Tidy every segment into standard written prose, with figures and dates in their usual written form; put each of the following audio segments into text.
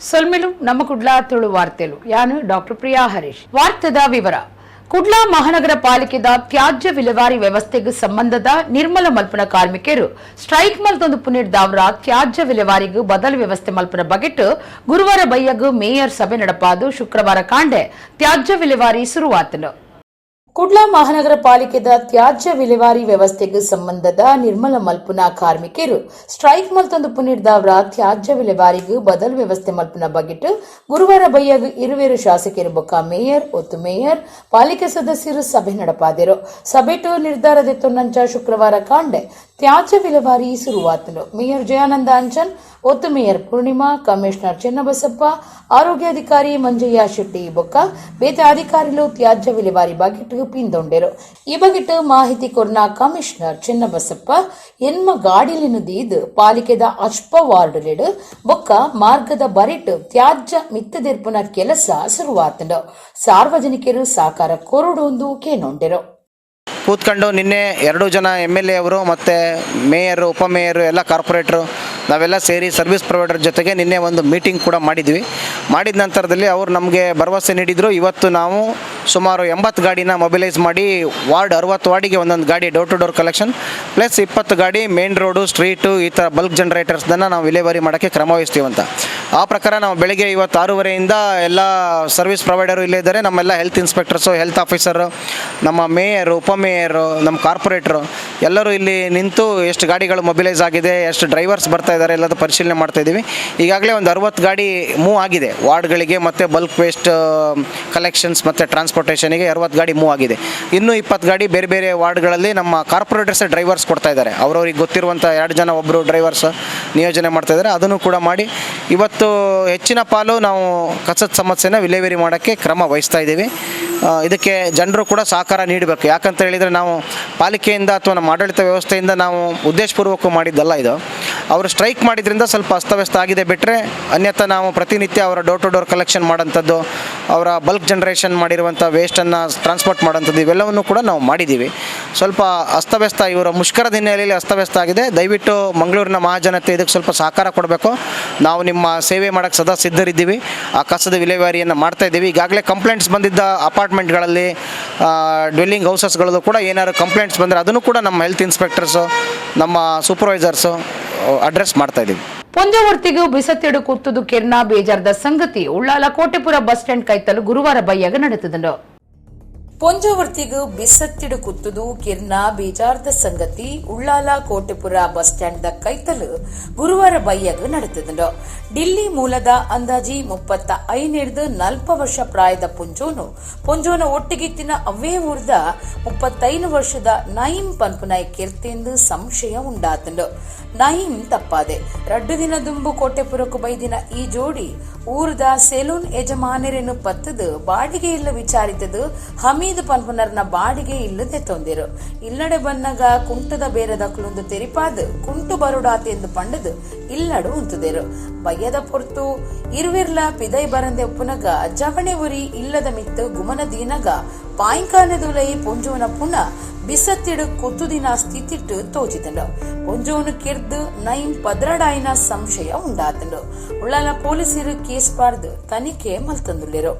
ಸೊಲ್ಮೆಲು ನಮ್ಮ ಕುಡ್ಲಾ ತುಳು ವಾರ್ತೆಲು ಯಾನು ಡಾಕ್ಟರ್ ಪ್ರಿಯಾ ಹರೀಶ್ ವಾರ್ತೆದ ವಿವರ ಕುಡ್ಲಾ ಮಹಾನಗರ ಪಾಲಿಕೆದ ತ್ಯಾಜ್ಯ ವಿಲೇವಾರಿ ವ್ಯವಸ್ಥೆಗೆ ಸಂಬಂಧದ ನಿರ್ಮಲ ಮಲ್ಪನ ಕಾರ್ಮಿಕರು ಸ್ಟ್ರೈಕ್ ಮಲ್ತೊಂದು ಪುನರ್ದಾವರ ತ್ಯಾಜ್ಯ ವಿಲೇವಾರಿಗೆ ಬದಲು ವ್ಯವಸ್ಥೆ ಮಲ್ಪನ ಬಗೆಟ್ ಗುರುವಾರ ಬಯ್ಯಗ್ ಮೇಯರ್ ಸಭೆ ನಡಪಾದು ಶುಕ್ರವಾರ ಕಾಂಡೆ ತ್ಯಾಜ್ಯ ವಿಲೇವಾರಿ ಶುರುವಾತನು ಕುಡ್ಲಾ ಮಹಾನಗರ ಪಾಲಿಕೆದ ತ್ಯಾಜ್ಯ ವಿಲೇವಾರಿ ವ್ಯವಸ್ಥೆಗೆ ಸಂಬಂಧದ ನಿರ್ಮಲ ಮಲ್ಪುನ ಕಾರ್ಮಿಕರು ಸ್ಟ್ರೈಕ್ ಮಲ್ತೊಂದು ಪುನರ್ದಾವರ ತ್ಯಾಜ್ಯ ವಿಲೇವಾರಿಗೆ ಬದಲು ವ್ಯವಸ್ಥೆ ಮಲ್ಪನ ಬಗೆಟ್ ಗುರುವಾರ ಬಯ್ಯಗ್ ಇರುವೇರು ಶಾಸಕರು ಬೊಕ್ಕ ಮೇಯರ್ ಒತ್ತು ಮೇಯರ್ ಪಾಲಿಕೆ ಸದಸ್ಯರು ಸಭೆ ನಡಪಾದರು ಸಭೆಟು ನಿರ್ಧಾರದೆತ್ತೊನ್ನಂಚ ಶುಕ್ರವಾರ ಕಾಂಡೆ ತ್ಯಾಜ್ಯ ವಿಲೇವಾರಿ ಶುರುವಾತನು ಮೇಯರ್ ಜಯಾನಂದ ಅಂಚನ್ ಒತ್ತು ಮೇಯರ್ ಪೂರ್ಣಿಮಾ ಕಮಿಷನರ್ ಚೆನ್ನಬಸಪ್ಪ ಆರೋಗ್ಯಾಧಿಕಾರಿ ಮಂಜಯ್ಯ ಶೆಟ್ಟಿ ಬೊಕ್ಕ ಬೇತೆ ಅಧಿಕಾರಿಗಳು ತ್ಯಾಜ್ಯ ವಿಲೇವಾರಿ ಬಗೆಟ್ ಪಿಂದೊಂಡೆರು ಈ ಬಗೆಟ್ ಮಾಹಿತಿ ಕೊರ್ನ ಕಮಿಷನರ್ ಚೆನ್ನಬಸಪ್ಪ ಎನ್ಮ ಗಾಡಿಲಿನ ದೀದ್ ಪಾಲಿಕೆದ ಅಶ್ಪ ವಾರ್ಡ್ ಬೊಕ್ಕ ಮಾರ್ಗದ ಬರಿಟ್ ತ್ಯಾಜ್ಯ ಮಿತ್ತದೆರ್ಪುನ ಕೆಲಸ ಶುರುವಾತಂಡು ಸಾರ್ವಜನಿಕರು ಸಹಕಾರ ಕೊರಡೊಂದು ಕೇನೊಂಡೆರು ಕೂತ್ಕೊಂಡು ನಿನ್ನೆ 2 ಜನ MLA ಅವರು ಮತ್ತು ಮೇಯರು ಉಪಮೇಯರು ಎಲ್ಲ ಕಾರ್ಪೊರೇಟ್ರು ನಾವೆಲ್ಲ ಸೇರಿ ಸರ್ವಿಸ್ ಪ್ರೊವೈಡರ್ ಜೊತೆಗೆ ನಿನ್ನೆ ಒಂದು ಮೀಟಿಂಗ್ ಕೂಡ ಮಾಡಿದ್ವಿ. ಮಾಡಿದ ನಂತರದಲ್ಲಿ ಅವರು ನಮಗೆ ಭರವಸೆ ನೀಡಿದರು. ಇವತ್ತು ನಾವು ಸುಮಾರು 80 ಗಾಡಿನ ಮೊಬಿಲೈಸ್ ಮಾಡಿ ವಾರ್ಡ್ 60 ವಾರ್ಡಿಗೆ ಒಂದೊಂದು ಗಾಡಿ door to door collection plus 20 ಗಾಡಿ ಮೇನ್ ರೋಡು ಸ್ಟ್ರೀಟು ಈ ಥರ ಬಲ್ಕ್ ಜನರೇಟರ್ಸ್ದನ್ನು ನಾವು ವಿಲೇವಾರಿ ಮಾಡೋಕ್ಕೆ ಕ್ರಮ ವಹಿಸ್ತೀವಂತ. ಆ ಪ್ರಕಾರ ನಾವು ಬೆಳಗ್ಗೆ ಇವತ್ತು 6:30ಯಿಂದ ಎಲ್ಲ ಸರ್ವಿಸ್ ಪ್ರೊವೈಡರು ಇಲ್ಲೇ ಇದ್ದಾರೆ. ನಮ್ಮೆಲ್ಲ ಹೆಲ್ತ್ ಇನ್ಸ್ಪೆಕ್ಟರ್ಸು, ಹೆಲ್ತ್ ಆಫೀಸರು, ನಮ್ಮ ಮೇಯರು, ಉಪಮೇಯರು, ನಮ್ಮ ಕಾರ್ಪೊರೇಟ್ರು ಎಲ್ಲರೂ ಇಲ್ಲಿ ನಿಂತು ಎಷ್ಟು ಗಾಡಿಗಳು ಮೊಬಿಲೈಸ್ ಆಗಿದೆ, ಎಷ್ಟು ಡ್ರೈವರ್ಸ್ ಬರ್ತಾ ಇದ್ದಾರೆ ಎಲ್ಲದೂ ಪರಿಶೀಲನೆ ಮಾಡ್ತಾ ಇದ್ದೀವಿ. ಈಗಾಗಲೇ ಒಂದು 60 ಗಾಡಿ ಮೂವ್ ಆಗಿದೆ ವಾರ್ಡ್ಗಳಿಗೆ ಮತ್ತು ಬಲ್ಕ್ ವೇಸ್ಟ್ ಕಲೆಕ್ಷನ್ಸ್ ಮತ್ತು ಟ್ರಾನ್ಸ್ಪೋರ್ಟೇಷನಿಗೆ 60 ಗಾಡಿ ಮೂವ್ ಆಗಿದೆ. ಇನ್ನೂ 20 ಗಾಡಿ ಬೇರೆ ಬೇರೆ ವಾರ್ಡ್ಗಳಲ್ಲಿ ನಮ್ಮ ಕಾರ್ಪೊರೇಟರ್ಸ್ ಡ್ರೈವರ್ಸ್ ಕೊಡ್ತಾ ಇದ್ದಾರೆ. ಅವರವ್ರಿಗೆ ಗೊತ್ತಿರುವಂಥ 2 ಜನ ಒಬ್ಬರು ಡ್ರೈವರ್ಸ್ ನಿಯೋಜನೆ ಮಾಡ್ತಾ ಇದ್ದಾರೆ. ಅದನ್ನು ಕೂಡ ಮಾಡಿ ಇವತ್ತು ಹೆಚ್ಚಿನ ಪಾಲು ನಾವು ಕಸದ ಸಮಸ್ಯೆನ ವಿಲೇವಾರಿ ಮಾಡೋಕ್ಕೆ ಕ್ರಮ ವಹಿಸ್ತಾ ಇದ್ದೀವಿ. ಇದಕ್ಕೆ ಜನರು ಕೂಡ ಸಹಕಾರ ನೀಡಬೇಕು. ಯಾಕಂತ ಹೇಳಿದರೆ ನಾವು ಪಾಲಿಕೆಯಿಂದ ಅಥವಾ ನಮ್ಮ ಆಡಳಿತ ವ್ಯವಸ್ಥೆಯಿಂದ ನಾವು ಉದ್ದೇಶಪೂರ್ವಕ ಮಾಡಿದ್ದಲ್ಲ ಇದು. ಅವರು ಸ್ಟ್ರೈಕ್ ಮಾಡಿದ್ರಿಂದ ಸ್ವಲ್ಪ ಅಸ್ತವ್ಯಸ್ತ ಆಗಿದೆ ಬಿಟ್ಟರೆ ಅನ್ಯथा ನಾವು ಪ್ರತಿನಿತ್ಯ ಅವರ ಡೋರ್ ಟು ಡೋರ್ ಕಲೆಕ್ಷನ್ ಮಾಡೋಂಥದ್ದು, ಅವರ ಬಲ್ಕ್ ಜನರೇಷನ್ ಮಾಡಿರುವಂಥ ವೇಸ್ಟನ್ನು ಟ್ರಾನ್ಸ್ಪೋರ್ಟ್ ಮಾಡೋಂಥದ್ದು ಇವೆಲ್ಲವನ್ನು ಕೂಡ ನಾವು ಮಾಡಿದ್ದೀವಿ. ಸ್ವಲ್ಪ ಅಸ್ತವ್ಯಸ್ತ ಇವರ ಮುಷ್ಕರದ ಹಿನ್ನೆಲೆಯಲ್ಲಿ ಅಸ್ತವ್ಯಸ್ತ ಆಗಿದೆ. ದಯವಿಟ್ಟು ಮಂಗಳೂರಿನ ಮಹಾಜನತೆ ಇದಕ್ಕೆ ಸ್ವಲ್ಪ ಸಹಕಾರ ಕೊಡಬೇಕು. ನಾವು ನಿಮ್ಮ ಸೇವೆ ಮಾಡೋಕ್ಕೆ ಸದಾ ಸಿದ್ಧರಿದ್ದೀವಿ. ಆ ಕಸದ ವಿಲೇವಾರಿಯನ್ನು ಮಾಡ್ತಾ ಇದ್ದೀವಿ. ಈಗಾಗಲೇ ಕಂಪ್ಲೇಂಟ್ಸ್ ಬಂದಿದ್ದ ಅಪಾರ್ಟ್ಮೆಂಟ್ಗಳಲ್ಲಿ, ಡ್ವೆಲ್ಲಿಂಗ್ ಹೌಸಸ್ಗಳಲ್ಲೂ ಕೂಡ ಏನಾದ್ರು ಕಂಪ್ಲೇಂಟ್ಸ್ ಬಂದರೆ ಅದನ್ನು ಕೂಡ ನಮ್ಮ ಹೆಲ್ತ್ ಇನ್ಸ್ಪೆಕ್ಟರ್ಸು, ನಮ್ಮ ಸೂಪರ್ವೈಸರ್ಸು ಅಡ್ರೆಸ್ ಮಾಡ್ತಾ ಇದ್ದೀವಿ. ಪೊಂಜವರ್ತಿಗೂ ಬಿಸತ್ತೆಡು ಕುತ್ತುದು ಕೆರ್ನಾ ಬೇಜಾರದ ಸಂಗತಿ ಉಳ್ಳಾಲ ಕೋಟೆಪುರ ಬಸ್ ಸ್ಟ್ಯಾಂಡ್ ಕೈತಲು ಗುರುವಾರ ಬಯ್ಯಾಗ ನಡೆತದಂಡು. ಪೊಂಜವರ್ತಿಗೂ ಬಿಸತ್ತಿಡು ಕುತ್ತುದು ಕೆರ್ನಾ ಬೇಜಾರದ ಸಂಗತಿ ಉಳ್ಳಾಲ ಕೋಟೆಪುರ ಬಸ್ ಸ್ಟ್ಯಾಂಡ್ ಕೈತಲು ಗುರುವಾರ ಬಯ್ಯಾಗ ನಡೆತದಂಡು. ಡಿಲ್ಲಿ ಮೂಲದ ಅಂದಾಜಿ 35-40 ವರ್ಷ ಪ್ರಾಯದ ಪೊಂಜೋನ ಒಟ್ಟಿಗಿತ್ತಿನ ಅವೇ ಊರ್ದ 35 ವರ್ಷದ ನಯೀಂ ಪನ್ಪುನಾಯ್ ಕೆರ್ತೆಂದು ಸಂಶಯ ಉಂಡಾತಂಡು. ನಯೀಂ ತಪ್ಪಾದೆ 2 ದಿನ ದುಂಬು ಕೋಟೆಪುರಕ್ಕೂ ಬೈದಿನ ಈ ಜೋಡಿ ಊರ್ದ ಸೆಲೂನ್ ಯಜಮಾನರೇನು ಪತ್ತದು ಬಾಡಿಗೆ ಇಲ್ಲ ವಿಚಾರಿತದು ಹಮೀದ್ ಪನ್ಪುನರ್ನ ಬಾಡಿಗೆ ಇಲ್ಲದೆ ತೊಂದಿರು. ಇಲ್ಲಡೆ ಬನ್ನಗ ಕುಂಟದ ಬೇರದಕ್ಲೊಂದು ತೆರಿಪಾದು ಕುಂಟು ಬರುಡಾತೆ ಎಂದು ಪಂಡದು ಇಲ್ಲಡು ಉಂತುದೇರು. ಬಯ್ಯದ ಪೊರ್ತು ಇರುವಿರ್ಲ ಪಿದೈ ಬರಂದೆ ಉಪ್ಪುನಗ ಜವಣೆ ಉರಿ ಇಲ್ಲದ ಮಿತ್ತು ಗುಮನ ದೀನಗ ಪಾಯಿಂಕಾನೆದುಲೈ ಪೊಂಜೋನ ಪುನಃ ಬಿಸತ್ತಿಡು ಕುತ್ತುದಿನ ಸ್ಥಿತಿಟ್ಟು ತೋಚಿತಂಡು. ಪೊಂಜೋನು ಕಿರ್ದು ನೈಂ ಪದ್ರಡಾಯಿನ ಸಂಶಯ ಉಂಡಾತಂಡು. ಉಳ್ಳಾಲ ಪೊಲೀಸರು ಕೇಸ್ ಪಾರ್ದು ತನಿಖೆ ಮಲ್ತಂದುಳ್ಳಿರು.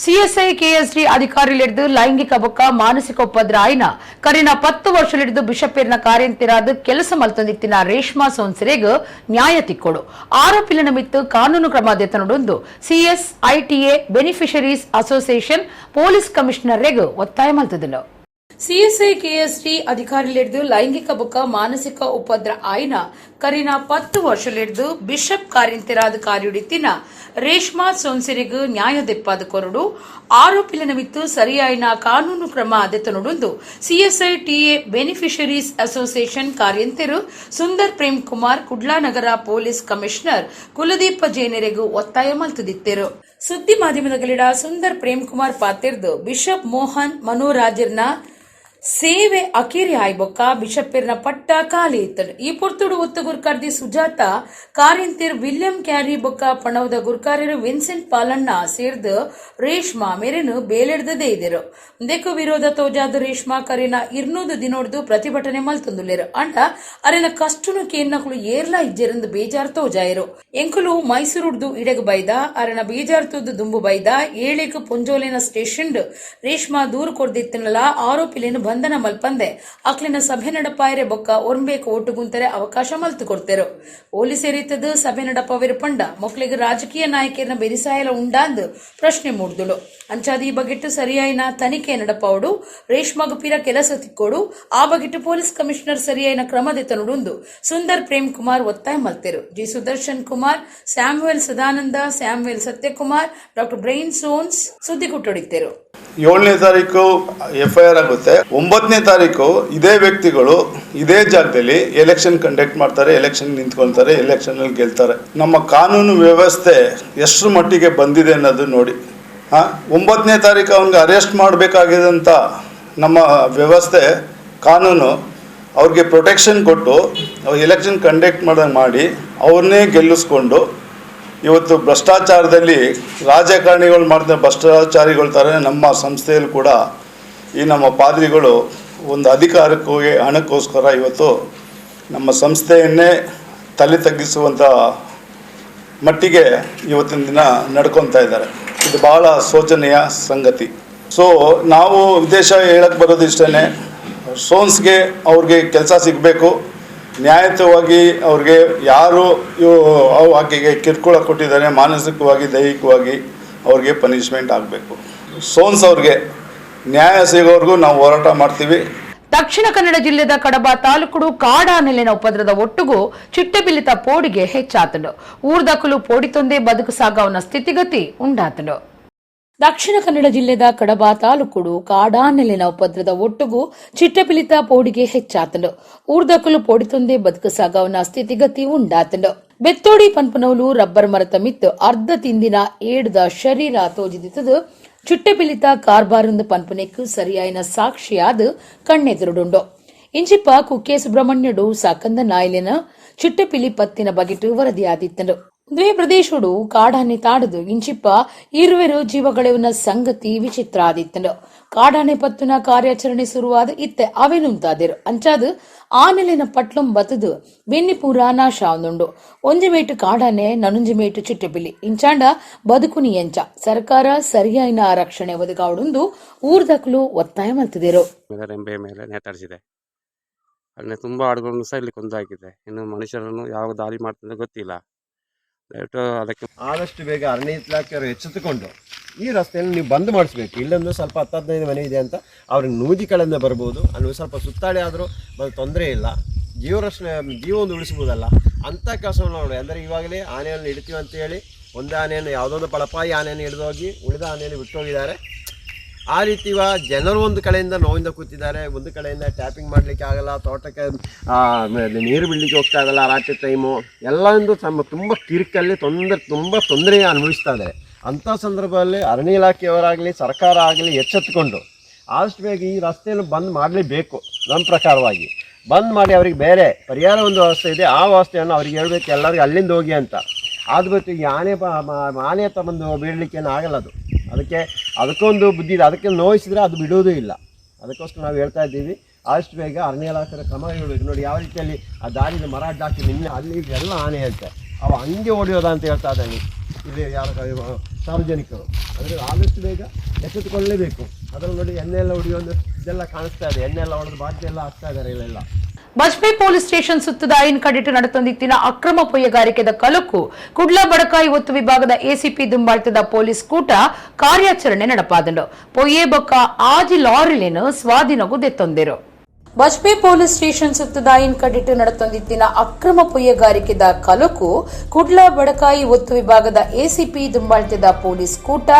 ಸಿಎಸ್ಐ ಕೆಎಸ್ಡಿ ಅಧಿಕಾರಿಗಳಿದ್ದು ಲೈಂಗಿಕ ಬೊಕ್ಕ ಮಾನಸಿಕ ಉಪದ್ರ ಆಯ್ನ ಕರಿನ 10 ವರ್ಷಲಿದ್ದು ಬಿಷಪೇರ್ನ ಕಾರ್ಯಂತಿರಾದ ಕೆಲಸ ಮಲ್ತೊಂದಿತ್ತಿನ ರೇಷ್ಮಾ ಸೋನ್ಸೆರೆಗ್ ನ್ಯಾಯ ತಿಕ್ಕೊಡು ಆರೋಪಿಲ ಮಿತ್ತು ಕಾನೂನು ಕ್ರಮ ದೆತ್ತನೊಂದು ಸಿಎಸ್ಐಟಿಎ ಬೆನಿಫಿಷರೀಸ್ ಅಸೋಸಿಯೇಷನ್ ಪೊಲೀಸ್ ಕಮಿಷನರ್ಗೆ ಒತ್ತಾಯ ಮಲ್ತದನು. ಸಿಎಸ್ಐ ಕೆಎಸ್ಡಿ ಅಧಿಕಾರಿಗಳಿದ್ದು ಲೈಂಗಿಕ ಬೊಕ್ಕ ಮಾನಸಿಕ ಉಪದ್ರ ಆಯ್ನ ಕರಿನ 10 ವರ್ಷಲಿದ್ದು ಬಿಷಪ್ ಕಾರ್ಯಂತಿರಾದ ಕಾರ್ಯುಡಿತ್ತಿನ ರೇಷ್ಮಾ ಸೋನ್ಸೆರೆಗ್ ನ್ಯಾಯ ದೆಪ್ಪಾದ ಕೊರಡು ಆರೋಪಿಲ ಮಿತ್ತು ಸರಿಯಾಯಿನ ಕಾನೂನು ಕ್ರಮ ದೆತ್ತನೊಂದು ಸಿಎಸ್ಐಟಿಎ ಬೆನಿಫಿಷರೀಸ್ ಅಸೋಸಿಯೇಷನ್ ಕಾರ್ಯಂತಿರು ಸುಂದರ್ ಪ್ರೇಮ್ ಕುಮಾರ್ ಕುಡ್ಲಾ ನಗರ ಪೊಲೀಸ್ ಕಮಿಷನರ್ ಕುಲದೀಪ ಜೈನೆರೆಗೂ ಒತ್ತಾಯ ಮಲ್ತದಿತ್ತರು. ಸುದ್ದಿ ಮಾಧ್ಯಮದ ಸುಂದರ್ ಪ್ರೇಮ್ ಕುಮಾರ್ ಪಾತಿರ್ದು ಬಿಷಪ್ ಮೋಹನ್ ಮನೋರಾಜರ್ನ ಸೇವೆ ಅಕೇರಿ ಆಯ್ಬೊಕ್ಕ ಬಿಷಪ್ಪಿರ್ನ ಪಟ್ಟ ಖಾಲಿ ಇತ್ತಡು ಈ ಪೊರ್ತುಡು ಒತ್ತು ಗುರ್ಕಾರ್ದಿ ಸುಜಾತ ಕಾರಿಂತಿರ್ ವಿಲಿಯಂ ಕ್ಯಾರಿ ಬೊಕ್ಕ ಪಣವದ ಗುರ್ಕಾರಿರು ವಿನ್ಸೆಂಟ್ ಪಾಲಣ್ಣ ಸೇರ್ದು ರೇಷ್ಮಾ ಮೇರೆನು ಬೇಲೆಡ್ದದೇ ಇದಿರು ದೆಕ್ಕು ವಿರೋಧ ತೋಜಾದ ರೇಷ್ಮಾ ಕರಿನ 200 ದಿನೋಡ್ದು ಪ್ರತಿಭಟನೆ ಮಲ್ತೊಂದುಲ್ಲೆರು ಅಂಡ ಅರೆನ ಕಷ್ಟುನು ಕೇನ್ನಕಲು ಏರ್ಲಾ ಇಜ್ಜೆರಂದು ಬೇಜಾರ್ ತೋಜಾಯಿರು ಎಂಕುಲು ಮೈಸೂರುಡ್ದು ಇಡೆಗ್ ಬೈದ ಅರೆನ ಬೇಜಾರ್ ತೂದು ದುಂಬು ಬೈದ ಏಳೆಕು ಪೊಂಜೋಲಿನ ಸ್ಟೇಷನ್ ರೇಷ್ಮಾ ದೂರು ಕೊಡ್ದಿತ್ತಿನಲ ಆರೋಪಿಲೇನು ಬಂಧನ ಮಲ್ಪಂದೆ ಅಕ್ಲಿನ ಸಭೆ ನಡಪಾಯರೆ ಬೊಕ್ಕ ಒರ್ಬೇಕು ಒಟ್ಟುಗುಂತರೆ ಅವಕಾಶ ಮಲ್ತು ಕೊಡ್ತೆರು ಪೊಲೀಸರಿತ್ತದು ಸಭೆ ನಡಪವಿರು ಪಂಡ ಮೊಕ್ಲಿಗೆ ರಾಜಕೀಯ ನಾಯಕರನ್ನ ಬೆರಿಸಾಯಲ ಉಂಡಾಂದು ಪ್ರಶ್ನೆ ಮೂಡ್ದುಳು ಅಂಚಾದ ಈ ಬಗೆಟ್ಟು ಸರಿಯಾಯಿನ ತನಿಖೆ ನಡಪವಡು ರೇಷ್ಮಾಗ ಪಿರ ಕೆಲಸ ತಿಕ್ಕೋಡು ಆ ಬಗೆಟ್ಟು ಪೊಲೀಸ್ ಕಮಿಷನರ್ ಸರಿಯಾಯಿನ ಕ್ರಮದೆತ್ತ ನುಡುಂದು ಸುಂದರ್ ಪ್ರೇಮ್ ಕುಮಾರ್ ಒತ್ತಾಯ ಮಲ್ತೆರು G Sudarshan Kumar Samuel Sadananda Samuel Satyakumar doctor Brian Soans ಸುದ್ದಿ ಕುಟ್ಟೊಡಿತೆರು 7ನೇ ತಾರೀಕು FIR ಆಗುತ್ತೆ. 9ನೇ ತಾರೀಕು ಇದೇ ವ್ಯಕ್ತಿಗಳು ಇದೇ ಜಾಗದಲ್ಲಿ ಎಲೆಕ್ಷನ್ ಕಂಡಕ್ಟ್ ಮಾಡ್ತಾರೆ, ಎಲೆಕ್ಷನ್ ನಿಂತ್ಕೊಳ್ತಾರೆ, ಎಲೆಕ್ಷನ್ ಅಲ್ಲಿ ಗೆಲ್ತಾರೆ. ನಮ್ಮ ಕಾನೂನು ವ್ಯವಸ್ಥೆ ಎಷ್ಟರ ಮಟ್ಟಿಗೆ ಬಂದಿದೆ ಅನ್ನೋದು ನೋಡಿ. 9ನೇ ತಾರೀಕು ಅವ್ನಿಗೆ ಅರೆಸ್ಟ್ ಮಾಡಬೇಕಾಗಿದ್ದಂಥ ನಮ್ಮ ವ್ಯವಸ್ಥೆ ಕಾನೂನು ಅವ್ರಿಗೆ ಪ್ರೊಟೆಕ್ಷನ್ ಕೊಟ್ಟು ಎಲೆಕ್ಷನ್ ಕಂಡಕ್ಟ್ ಮಾಡಿ ಅವ್ರನ್ನೇ ಗೆಲ್ಲಿಸ್ಕೊಂಡು ಇವತ್ತು ಭ್ರಷ್ಟಾಚಾರದಲ್ಲಿ ರಾಜಕಾರಣಿಗಳು ಮಾಡಿದ ಭ್ರಷ್ಟಾಚಾರಿಗಳ ಥರ ನಮ್ಮ ಸಂಸ್ಥೆಯಲ್ಲಿ ಕೂಡ ಈ ನಮ್ಮ ಪಾದ್ರಿಗಳು ಒಂದು ಅಧಿಕಾರಕ್ಕೆ ಹಣಕ್ಕೋಸ್ಕರ ಇವತ್ತು ನಮ್ಮ ಸಂಸ್ಥೆಯನ್ನೇ ತಲೆ ತಗ್ಗಿಸುವಂಥ ಮಟ್ಟಿಗೆ ಇವತ್ತಿನ ದಿನ ನಡ್ಕೊತಾ ಇದ್ದಾರೆ. ಇದು ಭಾಳ ಶೋಚನೀಯ ಸಂಗತಿ. ಸೊ ನಾವು ಉದ್ದೇಶ ಹೇಳಕ್ಕೆ ಬರೋದು ಇಷ್ಟೇ, ಸೋನ್ಸ್ಗೆ ಅವ್ರಿಗೆ ಕೆಲಸ ಸಿಗಬೇಕು, ನ್ಯಾಯಯುತವಾಗಿ ಅವ್ರಿಗೆ ಯಾರು ಆಕೆಗೆ ಕಿರುಕುಳ ಕೊಟ್ಟಿದ್ದಾರೆ ಮಾನಸಿಕವಾಗಿ ದೈಹಿಕವಾಗಿ ಅವ್ರಿಗೆ ಪನಿಷ್ಮೆಂಟ್ ಆಗಬೇಕು. ಸೋನ್ಸ್ ಅವ್ರಿಗೆ ನ್ಯಾಯ ಸಿಗೋವರೆಗೂ ನಾವು ಹೋರಾಟ ಮಾಡ್ತೀವಿ. ದಕ್ಷಿಣ ಕನ್ನಡ ಜಿಲ್ಲೆದ ಕಡಬ ತಾಲೂಕು ಕಾಡಾನೆಲೆನ ಉಪದ್ರದ ಒಟ್ಟುಗೂ ಚಿಟ್ಟೆಬಿಲ್ಲಿತ ಪೋಡಿಗೆ ಹೆಚ್ಚಾತನು ಊರ್ದಕ್ಕಲು ಪೋಡಿತೊಂದೇ ಬದುಕು ಸಾಗವನ ಸ್ಥಿತಿಗತಿ ಉಂಡಾತನು. ದಕ್ಷಿಣ ಕನ್ನಡ ಜಿಲ್ಲೆದ ಕಡಬ ತಾಲೂಕು ಕಾಡಾನೆಲೆನ ಉಪದ್ರದ ಒಟ್ಟುಗೂ ಚಿಟ್ಟೆಪಿಲಿತ ಪೋಡಿಗೆ ಹೆಚ್ಚಾತನು ಊರ್ದಕ್ಕಲು ಪೋಡಿತೊಂದೇ ಬದುಕು ಸಾಗವನ ಸ್ಥಿತಿಗತಿ ಉಂಡಾತನು. ಬೆತ್ತೋಡಿ ಪನ್ಪನವಲು ರಬ್ಬರ್ ಮರತ ಮಿತ್ತು ಅರ್ಧ ತಿಂದಿನ ಏಡ್ದ ಶರೀರ ತೋಜಿದಿತ್ತದು ಚಿಟ್ಟೆಪಿಲಿತ ಕಾರ್ಬಾರೊಂದು ಪನ್ಪನೆಕ್ಕು ಸರಿಯಾಯಿನ ಸಾಕ್ಷಿಯಾದ ಕಣ್ಣೆದುರುಡುಂಡು. ಇಂಚಿಪ್ಪ ಕುಕ್ಕೆ ಸುಬ್ರಹ್ಮಣ್ಯಡು ಸಾಕಂದ ನಾಯಿಲಿನ ಚಿಟ್ಟೆಪಿಲಿ ಪತ್ತಿನ ಬಗೆಟು ವರದಿಯಾದಿತ್ತನು. ದ್ವೇ ಪ್ರದೇಶಡು ಕಾಡಾನೆ ತಾಡದು ಇಂಚಿಪ್ಪ ಇರುವೆರು ಜೀವಗಳೆವನ ಸಂಗತಿ ವಿಚಿತ್ರ ಆದಿತ್ತನು. ಕಾಡಾನೆ ಪತ್ತುನ ಕಾರ್ಯಾಚರಣೆ ಶುರುವಾದ ಇತ್ತೆ ಅವೆನುಂತಾದಿರು ಅಂಚಾದು ಆನೆಲಿನ ಪಟ್ಲಂ ಬತದು ಬೆನ್ನಿಪೂರ ನಾಶ ಆವನುಂಡು. ಒಂಜಿಮೇಟು ಕಾಡಾನೆ ನನುಂಜಿಮೇಟು ಚಿಟ್ಟೆಪಿಲಿ ಇಂಚಾಂಡ ಬದುಕುನಿ ಎಂಚ ಸರ್ಕಾರ ಸರಿಯಾಯಿನ ರಕ್ಷಣೆ ಒದಗಾವಡುಂದು ಊರ್ದಕ್ಲು ಒತ್ತಾಯ ಮಾಡ್ತಿದ್ದರು. ರೆಂಬೆ ಮೇಲೆ ನೇತಾಡಿಸಿದೆ, ಅದನ್ನ ತುಂಬಾ ಆಡುಗಳನ್ನು ಸಹ ಇಲ್ಲಿ ಕೊಂದಾಕಿದೆ. ಇನ್ನು ಮನುಷ್ಯರನ್ನು ಯಾವ ದಾಳಿ ಮಾಡ್ತಿದ್ರೆ ಗೊತ್ತಿಲ್ಲ. ಅದಕ್ಕೆ ಆದಷ್ಟು ಬೇಗ ಅರಣ್ಯ ಇಲಾಖೆಯವರು ಎಚ್ಚೆತ್ತುಕೊಂಡು ಈ ರಸ್ತೆಯನ್ನು ನೀವು ಬಂದ್ ಮಾಡಿಸ್ಬೇಕು. ಇಲ್ಲೊಂದು ಸ್ವಲ್ಪ 10-15 ಮನೆ ಇದೆ ಅಂತ ಅವ್ರಿಗೆ ನೂದಿಗಳಿಂದ ಬರ್ಬೋದು, ಅಲ್ಲಿ ಸ್ವಲ್ಪ ಸುತ್ತಾಡಿ ಆದರೂ ತೊಂದರೆ ಇಲ್ಲ, ಜೀವ ಒಂದು ಉಳಿಸ್ಬೋದಲ್ಲ ಅಂಥ ಕೆಲಸವನ್ನು ನೋಡಿ. ಅಂದರೆ ಇವಾಗಲೇ ಆನೆಯನ್ನು ಹಿಡ್ತೀವಿ ಅಂತೇಳಿ ಒಂದು ಆನೆಯನ್ನು ಯಾವುದೋ ಒಂದು ಪಳಪಾಯಿ ಆನೆಯನ್ನು ಹಿಡಿದು ಹೋಗಿ ಉಳಿದ ಆನೆಯನ್ನು ಬಿಟ್ಟೋಗಿದ್ದಾರೆ. ಆ ರೀತಿ ಜನರು ಒಂದು ಕಡೆಯಿಂದ ನೋವಿಂದ ಕೂತಿದ್ದಾರೆ, ಒಂದು ಕಡೆಯಿಂದ ಟ್ಯಾಪಿಂಗ್ ಮಾಡಲಿಕ್ಕೆ ಆಗಲ್ಲ, ತೋಟಕ್ಕೆ ನೀರು ಬಿಡಲಿಕ್ಕೆ ಹೋಗ್ತಾ ಆಗಲ್ಲ, ರಾತ್ರಿ ಟೈಮು ಎಲ್ಲ ಒಂದು ತುಂಬ ಕಿರಿಕಲ್ಲಿ ತುಂಬ ತೊಂದರೆ ಅನುಭವಿಸ್ತಾ ಇದ್ದಾರೆ. ಅಂಥ ಸಂದರ್ಭದಲ್ಲಿ ಅರಣ್ಯ ಇಲಾಖೆಯವರಾಗಲಿ ಸರ್ಕಾರ ಆಗಲಿ ಎಚ್ಚೆತ್ತುಕೊಂಡು ಆದಷ್ಟು ಬೇಗ ಈ ರಸ್ತೆಯನ್ನು ಬಂದ್ ಮಾಡಲೇಬೇಕು. ನಮ್ಮ ಪ್ರಕಾರವಾಗಿ ಬಂದ್ ಮಾಡಿ ಅವ್ರಿಗೆ ಬೇರೆ ಪರಿಹಾರ ಒಂದು ವ್ಯವಸ್ಥೆ ಇದೆ, ಆ ವ್ಯವಸ್ಥೆಯನ್ನು ಅವ್ರಿಗೆ ಹೇಳಬೇಕು ಎಲ್ಲರಿಗೂ ಅಲ್ಲಿಂದ ಹೋಗಿ ಅಂತ. ಆದ ಬಿಟ್ಟು ಈ ಆನೆ ಹತ್ತ ಬಂದು ಬಿಡಲಿಕ್ಕೇನು ಆಗಲ್ಲ. ಅದಕ್ಕೊಂದು ಬುದ್ಧಿ ಇದೆ, ಅದಕ್ಕೆ ನೋಯಿಸಿದ್ರೆ ಅದು ಬಿಡೋದು ಇಲ್ಲ. ಅದಕ್ಕೋಸ್ಕರ ನಾವು ಹೇಳ್ತಾ ಇದ್ದೀವಿ ಆದಷ್ಟು ಬೇಗ ಅರಣ್ಯ ಇಲಾಖೆ ಕ್ರಮ ಹೇಳಬೇಕು. ನೋಡಿ ಯಾವ ರೀತಿಯಲ್ಲಿ ಆ ದಾರಿನ ಮರ ಅಡ್ಡಾಕಿ ನಿನ್ನೆ ಅಲ್ಲಿ ಎಲ್ಲ ಆನೆ ಹೇಳ್ತಾರೆ, ಅವು ಹಂಗೆ ಹೊಡೆಯೋದ ಅಂತ ಹೇಳ್ತಾ ಇದ್ದಾನೆ ಇಲ್ಲಿ ಯಾರು ಸಾರ್ವಜನಿಕರು. ಅಂದರೆ ಆದಷ್ಟು ಬೇಗ ಎಚ್ಚೆತ್ತುಕೊಳ್ಳಲೇಬೇಕು. ಅದರಲ್ಲಿ ನೋಡಿ ಎಣ್ಣೆ ಎಲ್ಲ ಹೊಡೆಯೋದು ಇದೆಲ್ಲ ಕಾಣಿಸ್ತಾ ಇದೆ, ಎಣ್ಣೆ ಎಲ್ಲ ಹೊಡೆದು ಬಾಟ್ಲಿ ಎಲ್ಲ ಹಾಕ್ತಾ ಇದ್ದಾರೆ ಇಲ್ಲೆಲ್ಲ. ಬಜ್ಪೆ ಪೊಲೀಸ್ ಸ್ಟೇಷನ್ ಸುತ್ತದ ಐನ್ ಕಡಿಟ್ಟು ನಡೆತಂದಿತ್ತಿನ ಅಕ್ರಮ ಪೊಯ್ಯಗಾರಿಕೆದ ಕಲಕು ಕುಡ್ಲ ಬಡಕಾಯಿ ಒತ್ತು ವಿಭಾಗದ ಎಸಿಪಿ ದುಂಬಾಳ್ತದ ಪೊಲೀಸ್ ಕೂಟ ಕಾರ್ಯಾಚರಣೆ ನಡಪಾದಂಡು ಪೊಯ್ಯೆ ಬೊಕ್ಕ ಆಜಿ ಲಾರಿಲೇನು ಸ್ವಾಧೀನಗೂ ದೆತ್ತೊಂದಿರು. ಬಜ್ಪೆ ಪೊಲೀಸ್ ಸ್ಟೇಷನ್ ಸುತ್ತದ ಐನ್ ಕಡಿಟ್ಟು ನಡೆತಂದಿತ್ತಿನ ಅಕ್ರಮ ಪೊಯ್ಯಗಾರಿಕೆದ ಕಲಕು ಕುಡ್ಲ ಬಡಕಾಯಿ ಒತ್ತು ವಿಭಾಗದ ಎಸಿಪಿ ದುಂಬಾಳ್ತದ ಪೊಲೀಸ್ ಕೂಟ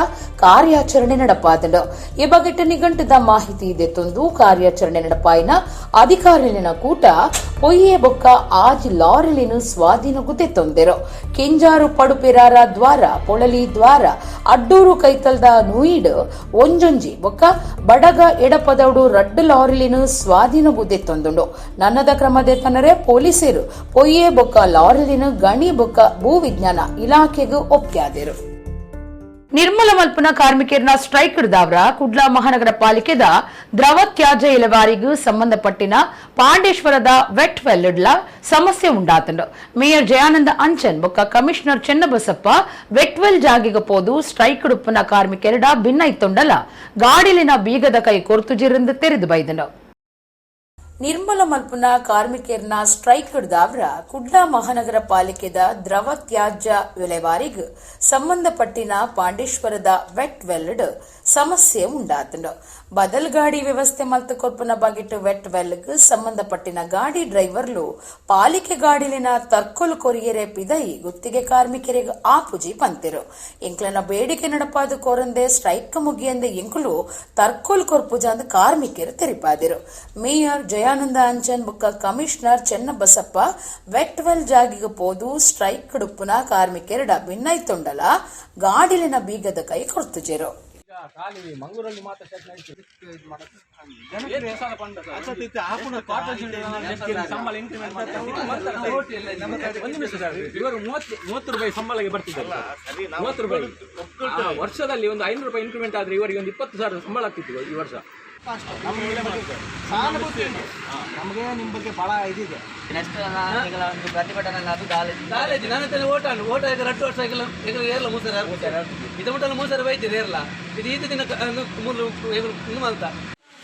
ಕಾರ್ಯಾಚರಣೆ ನಡಪಾದಂಡು ಈ ಬಗೆಟ್ಟು ನಿಘಂಟದ ಮಾಹಿತಿ ಇದೆ ತಂದು ಕಾರ್ಯಾಚರಣೆ ನಡಪಾಯಿನ ಅಧಿಕಾರಿನ ಕೂಟ పొయ్యే బొక్క ఆజ్ లారీలను స్వాధీనకు ತೊಂದೆರು ಕೆಂಜಾರು ಪಡುಪೆರಾರ ದ್ವಾರ ಪೊಳಲಿ ದ್ವಾರ ಅಡ್ಡೂರು ಕೈತಲ್ದ ನೂಯಿಡ್ ಒಂಜೊಂಜಿ ಬೊಕ್ಕ ಬಡಗ ಎಡಪದೌಡು ರಡ್ಡು ಲಾರಿಲಿನು ಸ್ವಾಧೀನಗೂ ತೊಂದುಂಡು ನನ್ನದ ಕ್ರಮದೆ ತನ್ನರೆ ಪೊಲೀಸರು ಪೊಯ್ಯೆ ಬೊಕ್ಕ ಲಾರಿಲಿನು ಗಣಿ ಬೊಕ್ಕ ಭೂ ವಿಜ್ಞಾನ ಇಲಾಖೆಗೂ ಒಪ್ಪ್ಯಾದರು. ನಿರ್ಮಲ ಮಲ್ಪನ ಕಾರ್ಮಿಕರನ್ನ ಸ್ಟ್ರೈಕ್ ಹಿಡಿದವರ ಕುಡ್ಲಾ ಮಹಾನಗರ ಪಾಲಿಕೆದ ದ್ರವ ತ್ಯಾಜ್ಯ ಇಲವಾರಿಗೂ ಸಂಬಂಧಪಟ್ಟಿನ ಪಾಂಡೇಶ್ವರದ ವೆಟ್ ವೆಲ್ಡ್ಲ ಸಮಸ್ಯೆ ಉಂಟಾತಂಡು. ಮೇಯರ್ ಜಯಾನಂದ ಅಂಚನ್ ಬೊಕ್ಕ ಕಮಿಷನರ್ ಚೆನ್ನಬಸಪ್ಪ ವೆಟ್ ವೆಲ್ ಜಾಗಿಗೆ ಪೋದು ಸ್ಟ್ರೈಕ್ ಹಿಡುಪನ ಕಾರ್ಮಿಕರಡ ಭಿನ್ನ ಇತ್ತುಂಡಲ ಗಾಡಿಲಿನ ಬೀಗದ ಕೈ ಕೊರ್ತುಜಿರಂದು ತೆರೆದು ಬೈದನು. ನಿರ್ಮಲ ಮಲ್ಪನ ಕಾರ್ಮಿಕರನ್ನ ಸ್ಟ್ರೈಕ್ ಹಿಡಿದವರ ಕುಡ್ಲಾ ಮಹಾನಗರ ಪಾಲಿಕೆದ ದ್ರವ ತ್ಯಾಜ್ಯ ವಿಲೇವಾರಿಗೆ ಸಂಬಂಧಪಟ್ಟಿನ ಪಾಂಡೇಶ್ವರದ ವೆಟ್ ವೆಲ್ಡ್ ಸಮಸ್ಯೆ ಉಂಟಾತಂಡು. ಬದಲ್ ಗಾಡಿ ವ್ಯವಸ್ಥೆ ಮಲ್ತು ಕೊರ್ಪನ ಬಗೆಟ್ ವೆಟ್ ವೆಲ್ಗ್ ಸಂಬಂಧಪಟ್ಟಿನ ಗಾಡಿ ಡ್ರೈವರ್ಲು ಪಾಲಿಕೆ ಗಾಡಿಲಿನ ತರ್ಕೊಲ್ ಕೊರಿಯರೆ ಪಿದೈ ಗುತ್ತಿಗೆ ಕಾರ್ಮಿಕರಿಗೆ ಆಪುಜಿ ಪಂತಿರು. ಎಂಕ್ಲನ ಬೇಡಿಕೆ ನಡಪಾದು ಕೋರಂದೆ ಸ್ಟ್ರೈಕ್ ಮುಗಿಯಂದೆ ಎಂಕುಲು ತರ್ಕೊಲ್ ಕೊರ್ಪುಜಾಂದ ಕಾರ್ಮಿಕರು ತೆರಿಪಾದಿರು. ಮೇಯರ್ ಜಯಾನಂದ ಅಂಚನ್ ಬುಕ್ಕ ಕಮಿಷನರ್ ಚೆನ್ನಬಸಪ್ಪ ವೆಟ್ ವೆಲ್ ಜಾಗಿಗೆ ಪೋದು ಸ್ಟ್ರೈಕ್ ಹಿಡುಪುನ ಕಾರ್ಮಿಕರಡ ಭಿನ್ನೈತೊಂಡಲ ಗಾಡಿಲಿನ ಬೀಗದ ಕೈ ಕೊರ್ತುಜೆರು. ಮಂಗಳೂರಲ್ಲಿ ಮಾತ್ರ ಸಂಬಳ ಇನ್ಕ್ರಿಮೆಂಟ್ ಇವರು 30 ರೂಪಾಯಿ ಸಂಬಳಕ್ಕೆ ಬರ್ತಿದ್ದಾರೆ. 30 ರೂಪಾಯಿ ವರ್ಷದಲ್ಲಿ ಒಂದು 500 ರೂಪಾಯಿ ಇನ್ಕ್ರಿಮೆಂಟ್ ಆದ್ರೆ ಇವರಿಗೆ ಒಂದು 20,000 ಸಂಬಳ ಆಗ್ತಿತ್ತು ಈ ವರ್ಷ. ನಮಗೆ ನಿಮ್ಮ ಬಗ್ಗೆ ಬಹಳ ಇದಿದೆ. ಕಾಲೇಜ್ ನನ್ನ ಓಟ 2 ವರ್ಷ ಏರಲ್ಲ 3,000 ಇದು ಮುಟ್ಟಲು 3,000 ಬೈತಿದೆ ಏರಲ್ಲ ಇದು ಈತ ದಿನ ಇನ್ನು ಅಂತ.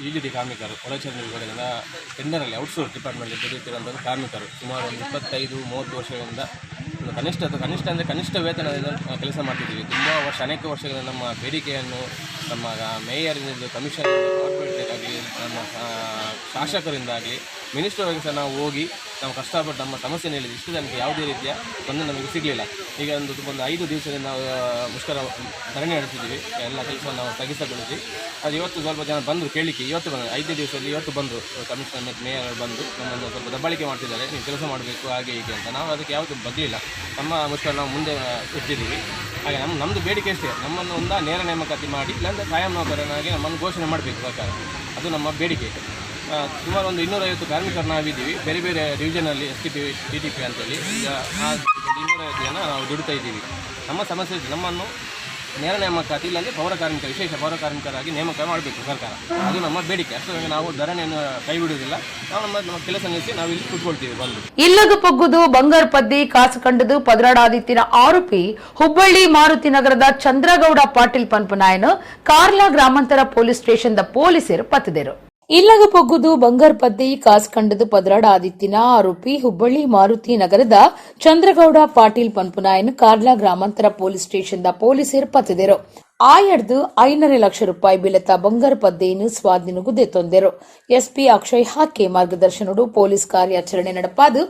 ಇಲ್ಲಿದೆ ಕಾರ್ಮಿಕರು ಒಳಚಂದ್ರಗಡದ ಟೆಂಡರಲ್ಲಿ ಔಟ್ಸೋರ್ಸ್ ಡಿಪಾರ್ಟ್ಮೆಂಟ್ ದುಡಿಯುತ್ತಿರುವಂಥ ಕಾರ್ಮಿಕರು ಸುಮಾರು ಒಂದು 25-30 ವರ್ಷಗಳಿಂದ ಕನಿಷ್ಠ ಅಂದರೆ ಕನಿಷ್ಠ ವೇತನದಿಂದ ಕೆಲಸ ಮಾಡ್ತಿದ್ದೀವಿ. ತುಂಬ ಅನೇಕ ವರ್ಷಗಳ ನಮ್ಮ ಬೇಡಿಕೆಯನ್ನು ನಮ್ಮ ಮೇಯರ್ನಿಂದ ಕಮಿಷನರ್ ಕಾರ್ಪೊರೇಟ್ಗಾಗಲಿ ನಮ್ಮ ಶಾಸಕರಿಂದಾಗಲಿ ಮಿನಿಸ್ಟರ್ವರೆಗೆ ಸಹ ನಾವು ಹೋಗಿ ನಾವು ಕಷ್ಟಪಟ್ಟು ನಮ್ಮ ಸಮಸ್ಯೆ ಹೇಳಿದ್ವಿ. ಇಷ್ಟು ಜನಕ್ಕೆ ಯಾವುದೇ ರೀತಿಯ ತೊಂದರೆ ನಮಗೆ ಸಿಗಲಿಲ್ಲ. ಈಗ ಒಂದು 5 ದಿವಸದಿಂದ ನಾವು ಮುಷ್ಕರ ಧರಣಿ ನಡೆಸಿದ್ದೀವಿ. ಎಲ್ಲ ಕೆಲಸ ನಾವು ಸ್ಥಗಿತಗೊಳಿಸಿ ಅದು ಇವತ್ತು ಸ್ವಲ್ಪ ಜನ ಬಂದರು ಕೇಳಲಿಕ್ಕೆ. ಇವತ್ತು ಬಂದರು 5 ದಿವಸದಲ್ಲಿ ಇವತ್ತು ಬಂದರು ಕಮಿಷನರ್ ಮತ್ತು ಮೇಯರ್ ಬಂದು ನಮ್ಮನ್ನು ಸ್ವಲ್ಪ ದಬ್ಬಾಳಿಕೆ ಮಾಡ್ತಿದ್ದಾರೆ, ನೀವು ಕೆಲಸ ಮಾಡಬೇಕು ಹಾಗೆ ಹೀಗೆ ಅಂತ. ನಾವು ಅದಕ್ಕೆ ಯಾವುದು ಬದಲಿಲ್ಲ. ನಮ್ಮ ಮುಷ್ಕರ ನಾವು ಮುಂದೆ ಇಟ್ಟಿದ್ದೀವಿ. ಹಾಗೆ ನಮ್ಮದು ಬೇಡಿಕೆ ಅಷ್ಟೇ, ನಮ್ಮನ್ನು ನೇರ ನೇಮಕಾತಿ ಮಾಡಿ ಇಲ್ಲಾಂದರೆ ಕಾಯಂ ನೌಕರನಾಗಿ ನಮ್ಮನ್ನು ಘೋಷಣೆ ಮಾಡಬೇಕು ಸರ್ಕಾರ. ಅದು ನಮ್ಮ ಬೇಡಿಕೆ. ಸುಮಾರು ಒಂದು 250 ಕಾರ್ಮಿಕರು ನಾವಿದ್ದೀವಿ ಬೇರೆ ಬೇರೆ ಡಿವಿಷನಲ್ಲಿ STP TTP ಅಂತೇಳಿ. ಈಗ ಆ 250 ಜನ ನಾವು ದುಡಿತಾ ಇದ್ದೀವಿ. ನಮ್ಮ ಸಮಸ್ಯೆ ನಮ್ಮನ್ನು ನೇರ ನೇಮಕಾತಿ ಇಲ್ಲಾಂದರೆ ವಿಶೇಷ ಪೌರ ಕಾರ್ಮಿಕರಾಗಿ ನೇಮಕ ಮಾಡಬೇಕು ಸರ್ಕಾರ. ಅದು ನಮ್ಮ ಬೇಡಿಕೆ. ಅಷ್ಟೊಂದು ನಾವು ಧರಣಿಯನ್ನು ಕೈ ಬಿಡುವುದಿಲ್ಲ. ನಾವು ನಮ್ಮ ಕೆಲಸ ನಿಲ್ಲಿಸಿ ನಾವು ಇಲ್ಲಿ ಕೂತ್ಕೊಳ್ತೀವಿ ಬಂದು. ಇಲ್ಲಗ ಪೊಗ್ಗುದು ಬಂಗಾರ್ ಪದ್ದಿ ಕಾಸು ಕಂಡದು ಪದರಾಡಾದಿತ್ತಿನ ಆರೋಪಿ ಹುಬ್ಬಳ್ಳಿ ಮಾರುತಿ ನಗರದ ಚಂದ್ರಗೌಡ ಪಾಟೀಲ್ ಪನ್ಪನಾಯನ ಕಾರ್ಲಾ ಗ್ರಾಮಾಂತರ ಪೊಲೀಸ್ ಸ್ಟೇಷನ್ ಪೊಲೀಸರು ಪತ್ತದರು. ಇಲ್ಲಗ ಪೊಗ್ಗುದು ಬಂಗಾರ್ ಪದ್ದಿ ಕಾಸು ಕಂಡದು ಪದರಾಡ ಆದಿತ್ತಿನ ಆರೋಪಿ ಹುಬ್ಬಳ್ಳಿ ಮಾರುತಿ ನಗರದ ಚಂದ್ರಗೌಡ ಪಾಟೀಲ್ ಪನ್ಪನಾಯನ್ ಕಾರ್ಲಾ ಗ್ರಾಮಾಂತರ ಪೊಲೀಸ್ ಸ್ಟೇಷನ್ ಪೊಲೀಸರು ಪತ್ತದರು. ಆಯಡ್ದು 5.5 ಲಕ್ಷ ರೂಪಾಯಿ ಬೆಲೆತ ಬಂಗಾರ ಪದ್ದೆಯನ್ನು ಸ್ವಾಧೀನಗೂ ತೊಂದರು. SP ಅಕ್ಷಯ್ ಹಾಕೆ ಮಾರ್ಗದರ್ಶನಡು ಪೊಲೀಸ್ ಕಾರ್ಯಾಚರಣೆ ನಡಪಾದು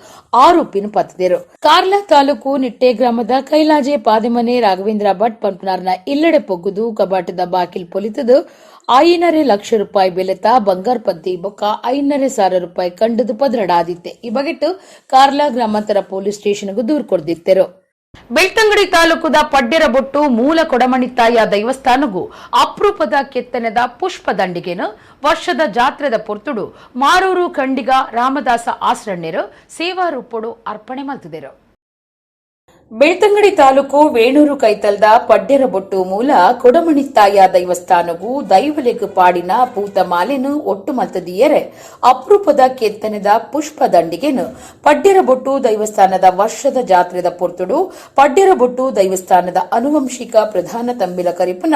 ಆರೋಪಿನ ಪತ್ತದರು. ಕಾರ್ಲಾ ತಾಲೂಕು ನಿಟ್ಟೆ ಗ್ರಾಮದ ಕೈಲಾಜೆ ಪಾದೆಮನೆ ರಾಘವೇಂದ್ರ ಭಟ್ ಪಂಪನಾರ್ನ ಇಲ್ಲೆಡೆ ಪೊಗ್ಗುದು ಕಬಾಟದ ಬಾಕಿಲ್ ಪೊಲಿತದು 5.5 ಲಕ್ಷ ರೂಪಾಯಿ ಬೆಲೆತ ಬಂಗಾರ ಪದ್ದಿ ಬೊಕ್ಕ 5.5 ರೂಪಾಯಿ ಕಂಡದು ಪದರಡಾದಿತ್ತೆ. ಈ ಬಗೆಟ್ಟು ಕಾರ್ಲಾ ಗ್ರಾಮಾಂತರ ಪೊಲೀಸ್ ಸ್ಟೇಷನ್ಗೂ ದೂರು ಕೊಡ್ದಿತ್ತರು. ಬೆಳ್ತಂಗಡಿ ತಾಲೂಕುದ ಪಡ್ಡೆರಬೊಟ್ಟು ಮೂಲ ಕೊಡಮಣಿತ್ತಾಯ ದೈವಸ್ಥಾನಗೂ ಅಪರೂಪದ ಕೆತ್ತನೆದ ಪುಷ್ಪ ದಂಡಿಗೆನು ವರ್ಷದ ಜಾತ್ರೆದ ಪೊರ್ತುಡು ಮಾರೂರು ಖಂಡಿಗ ರಾಮದಾಸ ಆಸ್ರಣ್ಯರು ಸೇವಾ ರೂಪಡು ಅರ್ಪಣೆ ಮಲ್ತಿದರು. ಬೆಳ್ತಂಗಡಿ ತಾಲೂಕು ವೇಣೂರು ಕೈತಲ್ದ ಪಡ್ಡೆರಬೊಟ್ಟು ಮೂಲ ಕೊಡಮಣಿತ್ತಾಯ ದೈವಸ್ಥಾನಗೂ ದೈವಲೆಗ್ ಪಾಡಿನ ಪೂತ ಮಾಲೆನು ಒಟ್ಟು ಮಲ್ತದಿಯರೆ ಅಪರೂಪದ ಕೆತ್ತನೆದ ಪುಷ್ಪ ದಂಡಿಗೆನು ಪಡ್ಡೆರಬೊಟ್ಟು ದೈವಸ್ಥಾನದ ವರ್ಷದ ಜಾತ್ರೆದ ಪೊರ್ತುಡು ಪಡ್ಡೆರಬೊಟ್ಟು ದೈವಸ್ಥಾನದ ಅನುವಂಶಿಕ ಪ್ರಧಾನ ತಂಬಿಲ ಕರಿಪನ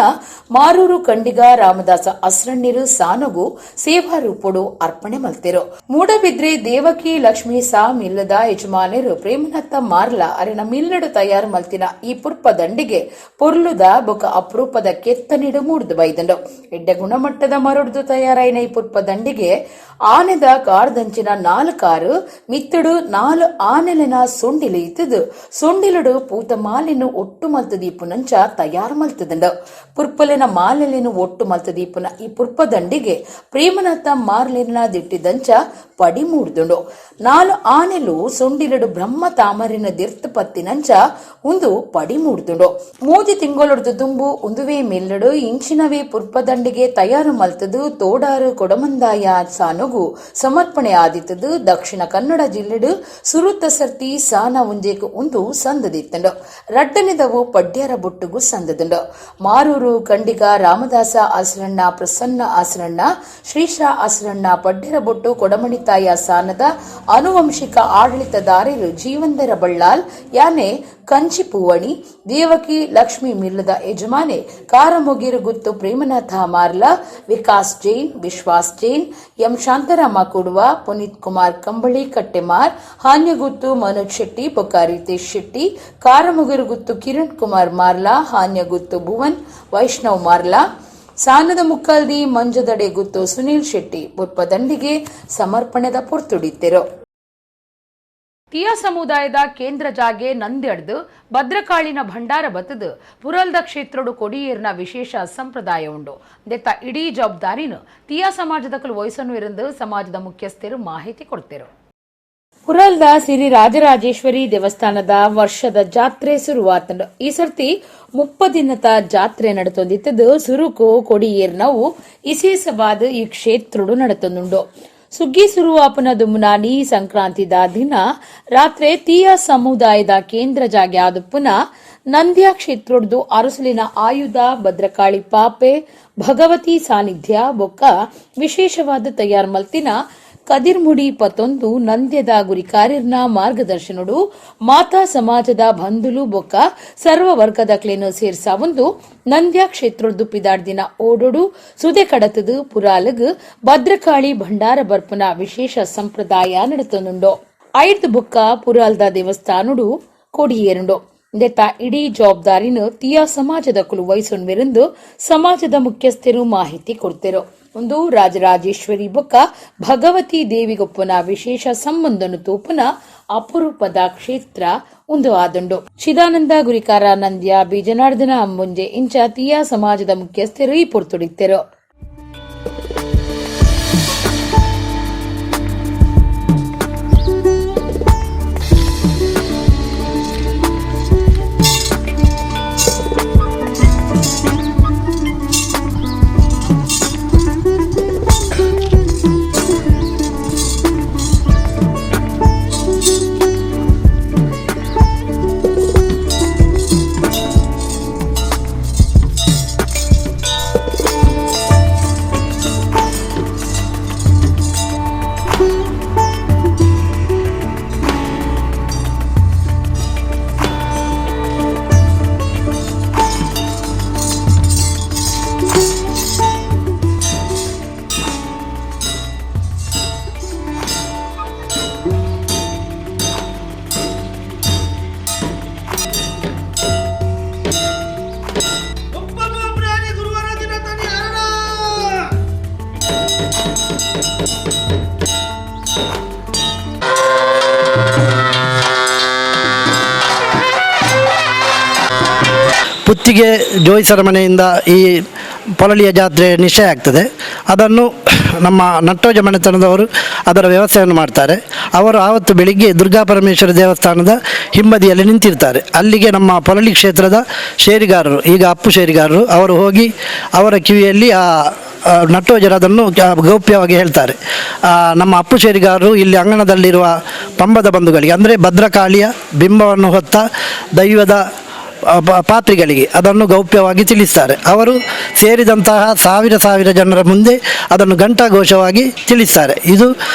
ಮಾರೂರು ಖಂಡಿಗ ರಾಮದಾಸ ಅಸ್ರಣ್ಯರು ಸಾನಗೂ ಸೇವಾ ರೂಪಡು ಅರ್ಪಣೆ ಮಲ್ತಿರು. ಮೂಡಬಿದ್ರೆ ದೇವಕಿ ಲಕ್ಷ್ಮೀ ಸಾ ಮಿಲ್ಲದ ಯಜಮಾನರು ಪ್ರೇಮನತ್ತ ಮಾರ್ಲ ಅರೆನ ಮಿಲ್ಲಡ ಸೊಂಡಿಲಡು ತಯಾರು ಮಲ್ತಿನ ಈ ಪುರ್ಪ ದಂಡಿಗೆ ಪೊರ್ಲುದ ಬೊಕ ಅಪರೂಪದ ಕೆತ್ತನಿಡು ಮೂಡ್ದು ಬೈದಂಡು. ಎಡ್ಡೆ ಗುಣಮಟ್ಟದ ಮರುಡ್ದು ತಯಾರಾಯಿನ ಈ ಪುರ್ಪ ದಂಡಿಗೆ ಆನೆದ ಕಾರ್ದಂಚಿನ 4 ಕಾರು ಮಿತ್ತಡು 4 ಆನೆಲೆನ ಸೊಂಡಿಲು ಇತ್ತದು ಸೊಂಡಿಲಡು ಪೂತ ಮಾಲೆನು ಒಟ್ಟು ಮಲ್ತದೀಪುನಂಚ ತಯಾರು ಮಲ್ತದಂಡು. ಪುರ್ಪಲೆನ ಮಾಲೆಲೆನು ಒಟ್ಟು ಮಲ್ತದೀಪುನ ಈ ಪುರ್ಪ ದಂಡಿಗೆ ಪ್ರೇಮನತ್ತ ಮಾರ್ಲೆನ ದಿಟ್ಟಿದಂಚ ಪಡಿ ಮೂಡ್ದುಂಡು. 4 ಆನೆಲು ಸೊಂಡಿಲಡು ಬ್ರಹ್ಮ ತಾಮರಿನ ದಿರ್ತ ಪತ್ತಿನಂಚ ಒಂದು ಪಡಿ ಮೂಡ್ದುಂಡು. 3 ತಿಂಗಳೊಡ್ದು ದುಂಬು ಉಂದುವೆ ಮೆಲ್ಲಡು ಇಂಚಿನವೇ ಪುರ್ಪ ದಂಡಿಗೆ ತಯಾರು ಮಲ್ತದು ತೋಡಾರು ಕೊಡಮಂದಾಯ ಸಾನುಗು ಸಮರ್ಪಣೆ ಆದಿತ್ತದು. ದಕ್ಷಿಣ ಕನ್ನಡ ಜಿಲ್ಲೆಡು ಸುರುತ್ತ ಸರ್ತಿ ಸಾನ ಉಂಜೇಕು ಒಂದು ಸಂದದಿತ್ತಂಡು. ರಡ್ಡನೆದವು ಪಡ್ಯರ ಬೊಟ್ಟುಗು ಸಂದದುಂಡು. ಮಾರೂರು ಕಂಡಿಗ ರಾಮದಾಸ ಆಸರಣ್ಣ ಪ್ರಸನ್ನ ಆಸರಣ್ಣ ಶ್ರೀಶಾ ಆಸರಣ್ಣ ಪಡ್ಯರ ಬೊಟ್ಟು ಕೊಡಮಣಿತಾಯ ಸಾನದ ಆನುವಂಶಿಕ ಆಡಳಿತದಾರರು ಜೀವಂದರ ಬಳ್ಳಾಲ್ ಯಾನೆ ಕಂಚಿ ಪೂವಣಿ ದೇವಕಿ ಲಕ್ಷ್ಮಿ ಮಿಲ್ಲದ ಯಜಮಾನೆ ಕಾರಮೊಗಿರು ಗುತ್ತು ಪ್ರೇಮನಾಥ ಮಾರ್ಲ ವಿಕಾಸ್ ಜೈನ್ ವಿಶ್ವಾಸ್ ಜೈನ್ ಎಂ ಶಾಂತರಾಮ ಕೊಡುವ ಪುನೀತ್ ಕುಮಾರ್ ಕಂಬಳಿ ಕಟ್ಟೆಮಾರ್ ಹಾನ್ಯಗುತ್ತು ಮನೋಜ್ ಶೆಟ್ಟಿ ಬೊಕ್ಕ ರಿತೇಶ್ ಶೆಟ್ಟಿ ಕಾರಮೊಗಿರು ಗುತ್ತು ಕಿರಣ್ ಕುಮಾರ್ ಮಾರ್ಲಾ ಹಾನ್ಯಗುತ್ತು ಭುವನ್ ವೈಷ್ಣವ್ ಮಾರ್ಲಾ ಸಾನದ ಮುಕ್ಕಲ್ದಿ ಮಂಜದಡೆ ಗುತ್ತು ಸುನೀಲ್ ಶೆಟ್ಟಿ ಬುರ್ಪ ದಂಡಿಗೆ ಸಮರ್ಪಣೆದ ಪೊರ್ತುಡಿತ್ತೆರು. ತಿಯ ಸಮುದಾಯದ ಕೇಂದ್ರ ಜಾಗೆ ನಂದ್ಯಡ್ದು ಭದ್ರಕಾಳಿನ ಭಂಡಾರ ಬತ್ತದು ಪುರಲ್ದ ಕ್ಷೇತ್ರಡು ಕೊಡಿಯೇರ್ನ ವಿಶೇಷ ಸಂಪ್ರದಾಯ ಉಂಡು. ದೆತ್ತ ಇಡೀ ಜವಾಬ್ದಾರಿನ ತಿಯ ಸಮಾಜದಕಲು ವಹಿಸನ್ನು ಇರಂದು ಸಮಾಜದ ಮುಖ್ಯಸ್ಥರು ಮಾಹಿತಿ ಕೊಡ್ತೆರು. ಪುರಲ್ದ ಸಿರಿ ರಾಜರಾಜೇಶ್ವರಿ ದೇವಸ್ಥಾನದ ವರ್ಷದ ಜಾತ್ರೆ ಶುರುವಾತಂಡು. ಈ ಸರ್ತಿ 30 ದಿನದ ಜಾತ್ರೆ ನಡತೊಂದಿತ್ತದು ಸುರುಕು ಕೊಡಿಯೇರ್ನವು ವಿಶೇಷವಾದ ಈ ಕ್ಷೇತ್ರಡು ನಡತೊಂದುಂಡು. ಸುಗ್ಗಿ ಶುರುವಾಪನದು ಮುನಾನಿ ಸಂಕ್ರಾಂತಿದ ದಿನ ರಾತ್ರಿ ತೀಯ ಸಮುದಾಯದ ಕೇಂದ್ರ ಜಾಗೆ ಆದುಪ್ಪುನ ನಂದ್ಯ ಕ್ಷೇತ್ರದ್ದು ಅರಸಲಿನ ಆಯುಧ ಭದ್ರಕಾಳಿ ಪಾಪೆ ಭಗವತಿ ಸಾನ್ನಿಧ್ಯ ಬೊಕ್ಕ ವಿಶೇಷವಾದ ತಯಾರು ಮಲ್ತಿನ ಕದಿರ್ಮುಡಿ 21 ನಂದ್ಯದ ಗುರಿ ಕಾರ್ಯರ್ನ ಮಾರ್ಗದರ್ಶನಡು ಮಾತಾ ಸಮಾಜದ ಬಂಧುಲು ಬೊಕ್ಕ ಸರ್ವ ವರ್ಗದ ಕ್ಲೇನು ಸೇರ್ಸಾವೊಂದು ನಂದ್ಯ ಕ್ಷೇತ್ರದ್ದು ಪಿದಾಡ್ದಿನ ಓಡೋಡು ಸುದೆ ಕಡತದು ಪುರಾಲಗ್ ಭದ್ರಕಾಳಿ ಭಂಡಾರ ಬರ್ಪುನ ವಿಶೇಷ ಸಂಪ್ರದಾಯ ನಡೆತೊಂದುಂಡು. 5 ಬೊಕ್ಕ ಪುರಾಲ್ದ ದೇವಸ್ಥಾನಡು ಕೊಡಿಯೇರುಂಡು. ದೆತ್ತ ಇಡೀ ಜವಾಬ್ದಾರಿನ ತಿಯ ಸಮಾಜದ ಕುಲು ವಹಿಸೊಂಡ್ವೆರೆಂದು ಸಮಾಜದ ಮುಖ್ಯಸ್ಥರು ಮಾಹಿತಿ ಕೊಡ್ತೆರು. ಒಂದು ರಾಜರಾಜೇಶ್ವರಿ ಬೊಕ್ಕ ಭಗವತಿ ದೇವಿಗೊಪ್ಪನ ವಿಶೇಷ ಸಂಬಂಧನು ತೂಪುನ ಅಪರೂಪದ ಕ್ಷೇತ್ರ ಒಂದು ಆದುಂಡು. ಚಿದಾನಂದ ಗುರಿಕಾರ ನಂದ್ಯ ಬೀಜನಾರ್ದನ ಅಂಬುಂಜೆ ಇಂಚ ತಿಯ ಸಮಾಜದ ಮುಖ್ಯಸ್ಥರು ಈ ಪೊರ್ತುಡಿತ್ತೆರು. ಪುತ್ತಿಗೆ ಜೋಯಿಸರ ಮನೆಯಿಂದ ಈ ಪೊಳಲಿಯ ಜಾತ್ರೆ ನಿಶ್ಚಯ ಆಗ್ತದೆ. ಅದನ್ನು ನಮ್ಮ ನಟ್ಟೋಜ ಮನೆತನದವರು ಅದರ ವ್ಯವಸ್ಥೆಯನ್ನು ಮಾಡ್ತಾರೆ. ಅವರು ಆವತ್ತು ಬೆಳಿಗ್ಗೆ ದುರ್ಗಾ ಪರಮೇಶ್ವರ ದೇವಸ್ಥಾನದ ಹಿಂಬದಿಯಲ್ಲಿ ನಿಂತಿರ್ತಾರೆ. ಅಲ್ಲಿಗೆ ನಮ್ಮ ಪೊಳಲಿ ಕ್ಷೇತ್ರದ ಶೇರಿಗಾರರು, ಈಗ ಅಪ್ಪು ಶೇರಿಗಾರರು, ಅವರು ಹೋಗಿ ಅವರ ಕಿವಿಯಲ್ಲಿ ಆ ನಟ್ಟೋಜರು ಅದನ್ನು ಗೌಪ್ಯವಾಗಿ ಹೇಳ್ತಾರೆ. ನಮ್ಮ ಅಪ್ಪು ಶೇರಿಗಾರರು ಇಲ್ಲಿ ಅಂಗಣದಲ್ಲಿರುವ ಪಂಬದ ಬಂಧುಗಳಿಗೆ, ಅಂದರೆ ಭದ್ರಕಾಳಿಯ ಬಿಂಬವನ್ನು ಹೊತ್ತ ದೈವದ ಪಾತ್ರಿಗಳಿಗೆ ಅದನ್ನು ಗೌಪ್ಯವಾಗಿ ತಿಳಿಸ್ತಾರೆ. ಅವರು ಸೇರಿದಂತಹ ಸಾವಿರ ಜನರ ಮುಂದೆ ಅದನ್ನು ಘಂಟಾಘೋಷವಾಗಿ ತಿಳಿಸ್ತಾರೆ. ಇದು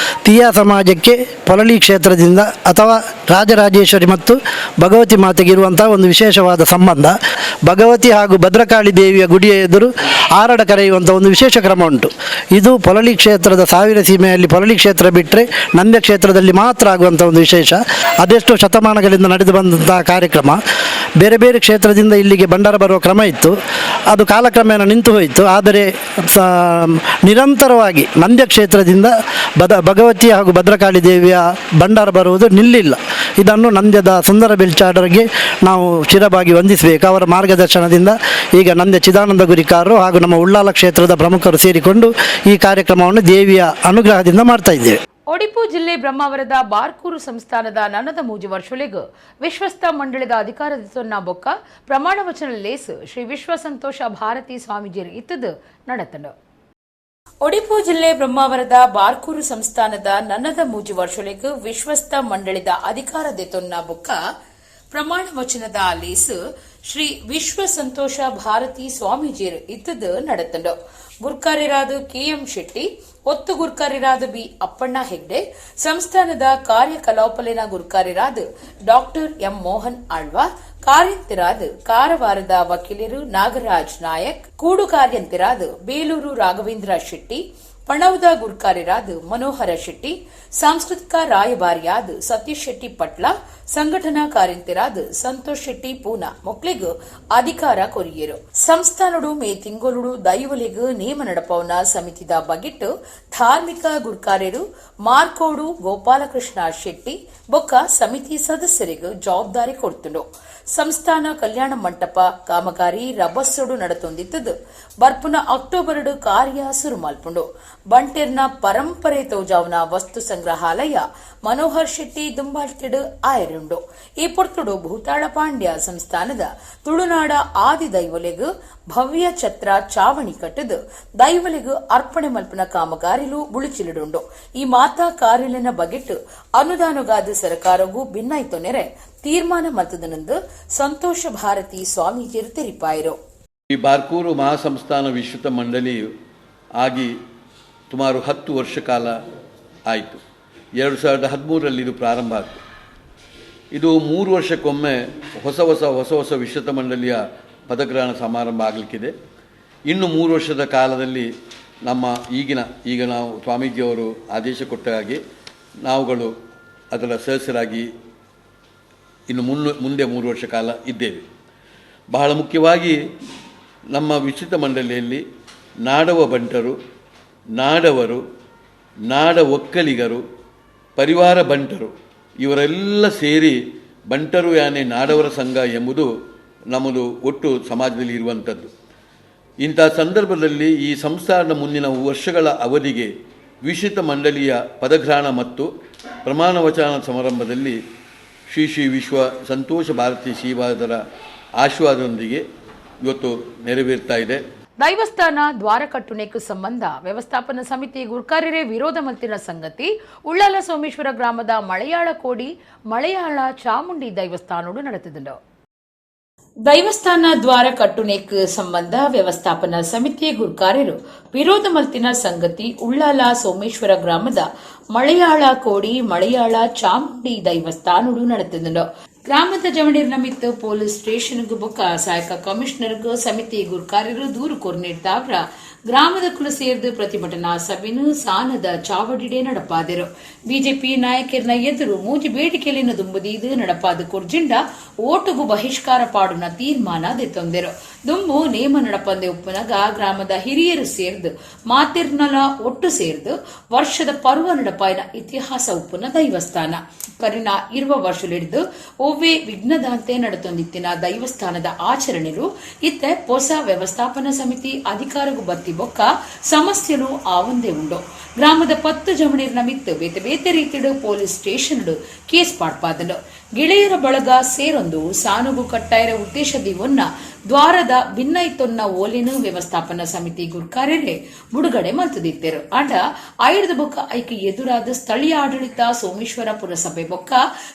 ತೀಯಾ ಸಮಾಜಕ್ಕೆ ಪೊಳಲಿ ಕ್ಷೇತ್ರದಿಂದ ಅಥವಾ ರಾಜರಾಜೇಶ್ವರಿ ಮತ್ತು ಭಗವತಿ ಮಾತೆಗೆ ಇರುವಂತಹ ಒಂದು ವಿಶೇಷವಾದ ಸಂಬಂಧ. ಭಗವತಿ ಹಾಗೂ ಭದ್ರಕಾಳಿ ದೇವಿಯ ಗುಡಿಯ ಎದುರು ಆರಡ ಕರೆಯುವಂಥ ಒಂದು ವಿಶೇಷ ಕ್ರಮ ಉಂಟು. ಇದು ಪೊಳಲಿ ಕ್ಷೇತ್ರದ ಸಾವಿರ ಸೀಮೆಯಲ್ಲಿ ಪೊಳಲಿ ಕ್ಷೇತ್ರ ಬಿಟ್ಟರೆ ನಂದ್ಯ ಕ್ಷೇತ್ರದಲ್ಲಿ ಮಾತ್ರ ಆಗುವಂಥ ಒಂದು ವಿಶೇಷ. ಅದೆಷ್ಟೋ ಶತಮಾನಗಳಿಂದ ನಡೆದು ಬಂದಂತಹ ಕಾರ್ಯಕ್ರಮ. ಬೇರೆ ಬೇರೆ ಕ್ಷೇತ್ರದಿಂದ ಇಲ್ಲಿಗೆ ಭಂಡಾರ ಬರುವ ಕ್ರಮ ಇತ್ತು, ಅದು ಕಾಲಕ್ರಮೇಣ ನಿಂತು ಹೋಯಿತು. ಆದರೆ ನಿರಂತರವಾಗಿ ನಂದ್ಯ ಕ್ಷೇತ್ರದಿಂದ ಭಗವತಿ ಹಾಗೂ ಭದ್ರಕಾಳಿ ದೇವಿಯ ಭಂಡಾರ ಬರುವುದು ನಿಲ್ಲಿಲ್ಲ. ಇದನ್ನು ನಂದ್ಯದ ಸುಂದರ ಬೆಳ್ಚಾಡರಿಗೆ ನಾವು ಚಿರವಾಗಿ ವಂದಿಸಬೇಕು. ಅವರ ಮಾರ್ಗದರ್ಶನದಿಂದ ಈಗ ನಂದ್ಯ ಚಿದಾನಂದ ಗುರಿಕಾರರು ಹಾಗೂ ನಮ್ಮ ಉಳ್ಳಾಲ ಕ್ಷೇತ್ರದ ಪ್ರಮುಖರು ಸೇರಿಕೊಂಡು ಈ ಕಾರ್ಯಕ್ರಮವನ್ನು ದೇವಿಯ ಅನುಗ್ರಹದಿಂದ ಮಾಡ್ತಾ ಇದ್ದೇವೆ. ಒಡಿಪು ಜಿಲ್ಲೆ ಬ್ರಹ್ಮಾವರದ ಬಾರ್ಕೂರು ಸಂಸ್ಥಾನದ ನನದ ಮೂಜಿ ವರ್ಷಲೆಗ್ ವಿಶ್ವಸ್ತ ಮಂಡಳದ ಅಧಿಕಾರದಿತೊನ್ನ ಬೊಕ್ಕ ಪ್ರಮಾಣ ವಚನ ಲೇಸ್ ಶ್ರೀ ವಿಶ್ವ ಸಂತೋಷ ಭಾರತಿ ಸ್ವಾಮೀಜಿಯರು ಇತ್ತದು ನಡತಂಡು. ಒಡಿಪು ಜಿಲ್ಲೆ ಬ್ರಹ್ಮಾವರದ ಬಾರ್ಕೂರು ಸಂಸ್ಥಾನದ ನನದ ಮೂಜಿ ವರ್ಷಲೆಗ್ ವಿಶ್ವಸ್ತ ಮಂಡಳದ ಅಧಿಕಾರದಿತೊನ್ನ ಬೊಕ್ಕ ಪ್ರಮಾಣ ವಚನದ ಲೇಸ್ ಶ್ರೀ ವಿಶ್ವ ಸಂತೋಷ ಭಾರತಿ ಸ್ವಾಮೀಜಿಯರು ಇತ್ತದು ನಡತಂಡು. ಗುರ್ಕಾರ್ಯರಾದ ಕೆಎಂ ಶೆಟ್ಟಿ, ಒತ್ತು ಗುರ್ಕಾರ್ಯರಾದ ಬಿ ಅಪ್ಪಣ್ಣ ಹೆಗ್ಡೆ, ಸಂಸ್ಥಾನದ ಕಾರ್ಯಕಲಾಪಲಿನ ಗುರ್ಕಾರ್ಯರಾದ ಡಾಕ್ಟರ್ ಎಂ ಮೋಹನ್ ಆಳ್ವ, ಕಾರ್ಯಂತಿರಾದ ಕಾರವಾರದ ವಕೀಲರು ನಾಗರಾಜ್ ನಾಯಕ್, ಕೂಡು ಕಾರ್ಯಂತಿರಾದ ಬೇಲೂರು ರಾಘವೇಂದ್ರ ಶೆಟ್ಟಿ, ಪಣವದ ಗುರ್ಕಾರ್ಯರಾದ ಮನೋಹರ ಶೆಟ್ಟಿ, ಸಾಂಸ್ಕೃತಿಕ ರಾಯಭಾರಿಯಾದ ಸತೀಶ್ ಶೆಟ್ಟಿ ಪಟ್ಲ, ಸಂಘಟನಾ ಕಾರ್ಯಂತಿರಾದ ಸಂತೋಷ್ ಶೆಟ್ಟಿ ಪೂನಾ ಮೊಕ್ಲಿಗ್ ಅಧಿಕಾರ ಕೊರಿಯರು. ಸಂಸ್ಥಾನಡು ಮೇ ತಿಂಗಳು ದೈವಲಿಗ್ ನೇಮ ನಡಪವನ ಸಮಿತಿದ ಬಗೆಟ್ ಧಾರ್ಮಿಕ ಗುರ್ಕಾರ್ಯರು ಮಾರ್ಕೋಡು ಗೋಪಾಲಕೃಷ್ಣ ಶೆಟ್ಟಿ ಬೊಕ್ಕ ಸಮಿತಿ ಸದಸ್ಯರಿಗೆ ಜವಾಬ್ದಾರಿ ಕೊಡ್ತುಂಡು. ಸಂಸ್ಥಾನ ಕಲ್ಯಾಣ ಮಂಟಪ ಕಾಮಗಾರಿ ರಭಸೋಡು ನಡತೊಂದಿತ್ತದು. ಬರ್ಪುನ ಅಕ್ಟೋಬರ್ ಕಾರ್ಯ ಶುರು ಮಲ್ಪುಂಡು. ಬಂಟೇರ್ನ ಪರಂಪರೆ ತೋಜಾವನ ವಸ್ತು ಸಂಗ್ರಹಾಲಯ ಮನೋಹರ್ ಶೆಟ್ಟಿ ದುಂಬಾಳ್ತಿಡು ಆಯರುಂಡು. ಈ ಪೊರ್ತುಡು ಭೂತಾಳ ಪಾಂಡ್ಯ ಸಂಸ್ಥಾನದ ತುಳುನಾಡ ಆದಿ ದೈವಲೆಗ್ ಭವ್ಯ ಛತ್ರ ಚಾವಣಿ ಕಟ್ಟದು ದೈವಲೆಗ್ ಅರ್ಪಣೆ ಮಲ್ಪನ ಕಾಮಗಾರಿಲು ಬುಳಿಚಿಲಿಡುಂಡು. ಈ ಮಾತಾ ಕಾರ್ಯಲಿನ ಬಗೆಟ್ ಅನುದಾನಗಾದ ಸರ್ಕಾರಗೂ ಭಿನ್ನಾಯ್ತು ನೆರೆ ತೀರ್ಮಾನ ಮಲ್ತದನಂದು ಸಂತೋಷ ಭಾರತಿ ಸ್ವಾಮೀಜಿಯರು ತೆರಿಪಾಯಿರು. ಈ ಬಾರ್ಕೂರು ಮಹಾಸಂಸ್ಥಾನ ವಿಶ್ವತ ಮಂಡಳಿಯು ಆಗಿ ಸುಮಾರು 10 ವರ್ಷ ಕಾಲ ಆಯಿತು. 2013ರಲ್ಲಿ ಇದು ಪ್ರಾರಂಭ ಆಯಿತು. ಇದು 3 ವರ್ಷಕ್ಕೊಮ್ಮೆ ಹೊಸ ವಿಶ್ವತ ಮಂಡಳಿಯ ಪದಗ್ರಹಣ ಸಮಾರಂಭ ಆಗಲಿಕ್ಕಿದೆ. ಇನ್ನು 3 ವರ್ಷದ ಕಾಲದಲ್ಲಿ ಈಗ ನಾವು ಸ್ವಾಮೀಜಿಯವರು ಆದೇಶ ಕೊಟ್ಟ ಹಾಗೆ ನಾವುಗಳು ಅದರ ಸದಸ್ಯರಾಗಿ ಇನ್ನು ಮುಂದೆ 3 ವರ್ಷ ಕಾಲ ಇದ್ದೇವೆ. ಬಹಳ ಮುಖ್ಯವಾಗಿ ನಮ್ಮ ವಿಶ್ವತ ಮಂಡಳಿಯಲ್ಲಿ ನಾಡವ ಬಂಟರು, ನಾಡವರು, ನಾಡ ಒಕ್ಕಲಿಗರು, ಪರಿವಾರ ಬಂಟರು ಇವರೆಲ್ಲ ಸೇರಿ ಬಂಟರು ಯಾನೆ ನಾಡವರ ಸಂಘ ಎಂಬುದು ನಮ್ಮದು ಒಟ್ಟು ಸಮಾಜದಲ್ಲಿ ಇರುವಂಥದ್ದು. ಇಂಥ ಸಂದರ್ಭದಲ್ಲಿ ಈ ಸಂಸ್ಥಾನದ ಮುಂದಿನ ವರ್ಷಗಳ ಅವಧಿಗೆ ವಿಶ್ವತ ಮಂಡಳಿಯ ಪದಗ್ರಹಣ ಮತ್ತು ಪ್ರಮಾಣ ವಚನ ಸಮಾರಂಭದಲ್ಲಿ ಶ್ರೀ ವಿಶ್ವ ಸಂತೋಷ ಭಾರತಿ ಶ್ರೀವಾದರ ಆಶೀರ್ವಾದದೊಂದಿಗೆ ಇವತ್ತು ನೆರವೇರ್ತಾ ಇದೆ. ದೈವಸ್ಥಾನ ದ್ವಾರ ಕಟ್ಟುನೆಕ್ಕು ಸಂಬಂಧ ವ್ಯವಸ್ಥಾಪನಾ ಸಮಿತಿ ಗುರ್ಕಾರ್ಯರೇ ವಿರೋಧ ಮಲ್ತಿನ ಸಂಗತಿ ಉಳ್ಳಾಲ ಸೋಮೇಶ್ವರ ಗ್ರಾಮದ ಮಳೆಯಾಳ ಕೋಡಿ ಮಳೆಯಾಳ ಚಾಮುಂಡಿ ದೈವಸ್ಥಾನೋಡು ನಡೆದಿದ್ದು. ದೈವಸ್ಥಾನ ದ್ವಾರ ಕಟ್ಟುನೆಕ್ಕು ಸಂಬಂಧ ವ್ಯವಸ್ಥಾಪನಾ ಸಮಿತಿಯ ಗುರ್ಕಾರ್ಯರು ವಿರೋಧ ಮಲ್ತಿನ ಸಂಗತಿ ಉಳ್ಳಾಲ ಸೋಮೇಶ್ವರ ಗ್ರಾಮದ ಮಳೆಯಾಳ ಕೋಡಿ ಮಳೆಯಾಳ ಚಾಮುಂಡಿ ದೈವಸ್ಥಾನೋಡು ನಡೆದಿದ್ದು. ಗ್ರಾಮದ ಜವಣೀರ್ ನಮಿತ್ತು ಪೊಲೀಸ್ ಸ್ಟೇಷನ್ಗೂ ಬೊಕ್ಕ ಸಹಾಯಕ ಕಮಿಷನರ್ಗೂ ಸಮಿತಿ ಗುರ್ಕಾರ್ಯರು ದೂರು ಕೊರ್ನಿಡ್ತಾವ್ರ ಗ್ರಾಮದ ಕುಲ ಸೇರ್ದು ಪ್ರತಿಭಟನಾ ಸಭೆನು ಸಾನದ ಚಾವಡಿಡೆ ನಡಪಾದರು. ಬಿಜೆಪಿ ನಾಯಕರನ ಎದುರು ಮೂಜಿ ಬೇಡಿಕೆಲಿನ ದುಂಬುದೀದು ನಡಪಾದ ಕುರ್ಜಿಂಡ ಓಟುಗೂ ಬಹಿಷ್ಕಾರ ಪಾಡುನ ತೀರ್ಮಾನ ದೆತ್ತೊಂದೆರು. ದುಂಬು ನೇಮ ನಡಪಂದೆ ಉಪ್ಪುನಗ ಗ್ರಾಮದ ಹಿರಿಯರು ಸೇರ್ದು ಮಾತಿರ್ನಲ ಒಟ್ಟು ಸೇರ್ದು ವರ್ಷದ ಪರ್ವ ನಡಪಾಯಿನ ಇತಿಹಾಸ ಉಪ್ಪುನ ದೈವಸ್ಥಾನ ಕರಿನ ಇರುವ ವರ್ಷಲಿಡಿದು ಒವ್ವೇ ವಿಘ್ನದಾಂತೆ ನಡತೊಂದಿತ್ತಿನ ದೈವಸ್ಥಾನದ ಆಚರಣೆಲು ಇತ್ತೆ ಹೊಸ ವ್ಯವಸ್ಥಾಪನಾ ಸಮಿತಿ ಅಧಿಕಾರಗೂ ಬತ್ತಿ ಬೊಕ್ಕ ಸಮಸ್ಯೆಲು ಆವಂದೇ ಉಂಡು. ಗ್ರಾಮದ 10 ಜಮಣೀರ್ನ ಮಿತ್ತು ಬೇತೆ ಬೇತೆ ರೀತಿಡು ಪೊಲೀಸ್ ಸ್ಟೇಷನ್ ಕೇಸ್ ಪಾಡ್ಪಾದನು. ಗೆಳೆಯರ ಬಳಗ ಸೇರೊಂದು ಸಾನುಗು ಕಟ್ಟಾಯರ ಉದ್ದೇಶದಿ ಒನ್ನ ದ್ವಾರದ ಭಿನ್ನೈತೊನ್ನ ಓಲಿನ ವ್ಯವಸ್ಥಾಪನಾ ಸಮಿತಿ ಗುರ್ಕಾರ್ಯರೇ ಬಿಡುಗಡೆ ಮಲ್ತದಿತ್ತರು. ಅಂಡ ಆಯುರ್ದ ಬೊಕ್ಕ ಐಕೆ ಎದುರಾದ ಸ್ಥಳೀಯ ಆಡಳಿತ ಸೋಮೇಶ್ವರ ಪುರಸಭೆ ಬೊಕ್ಕ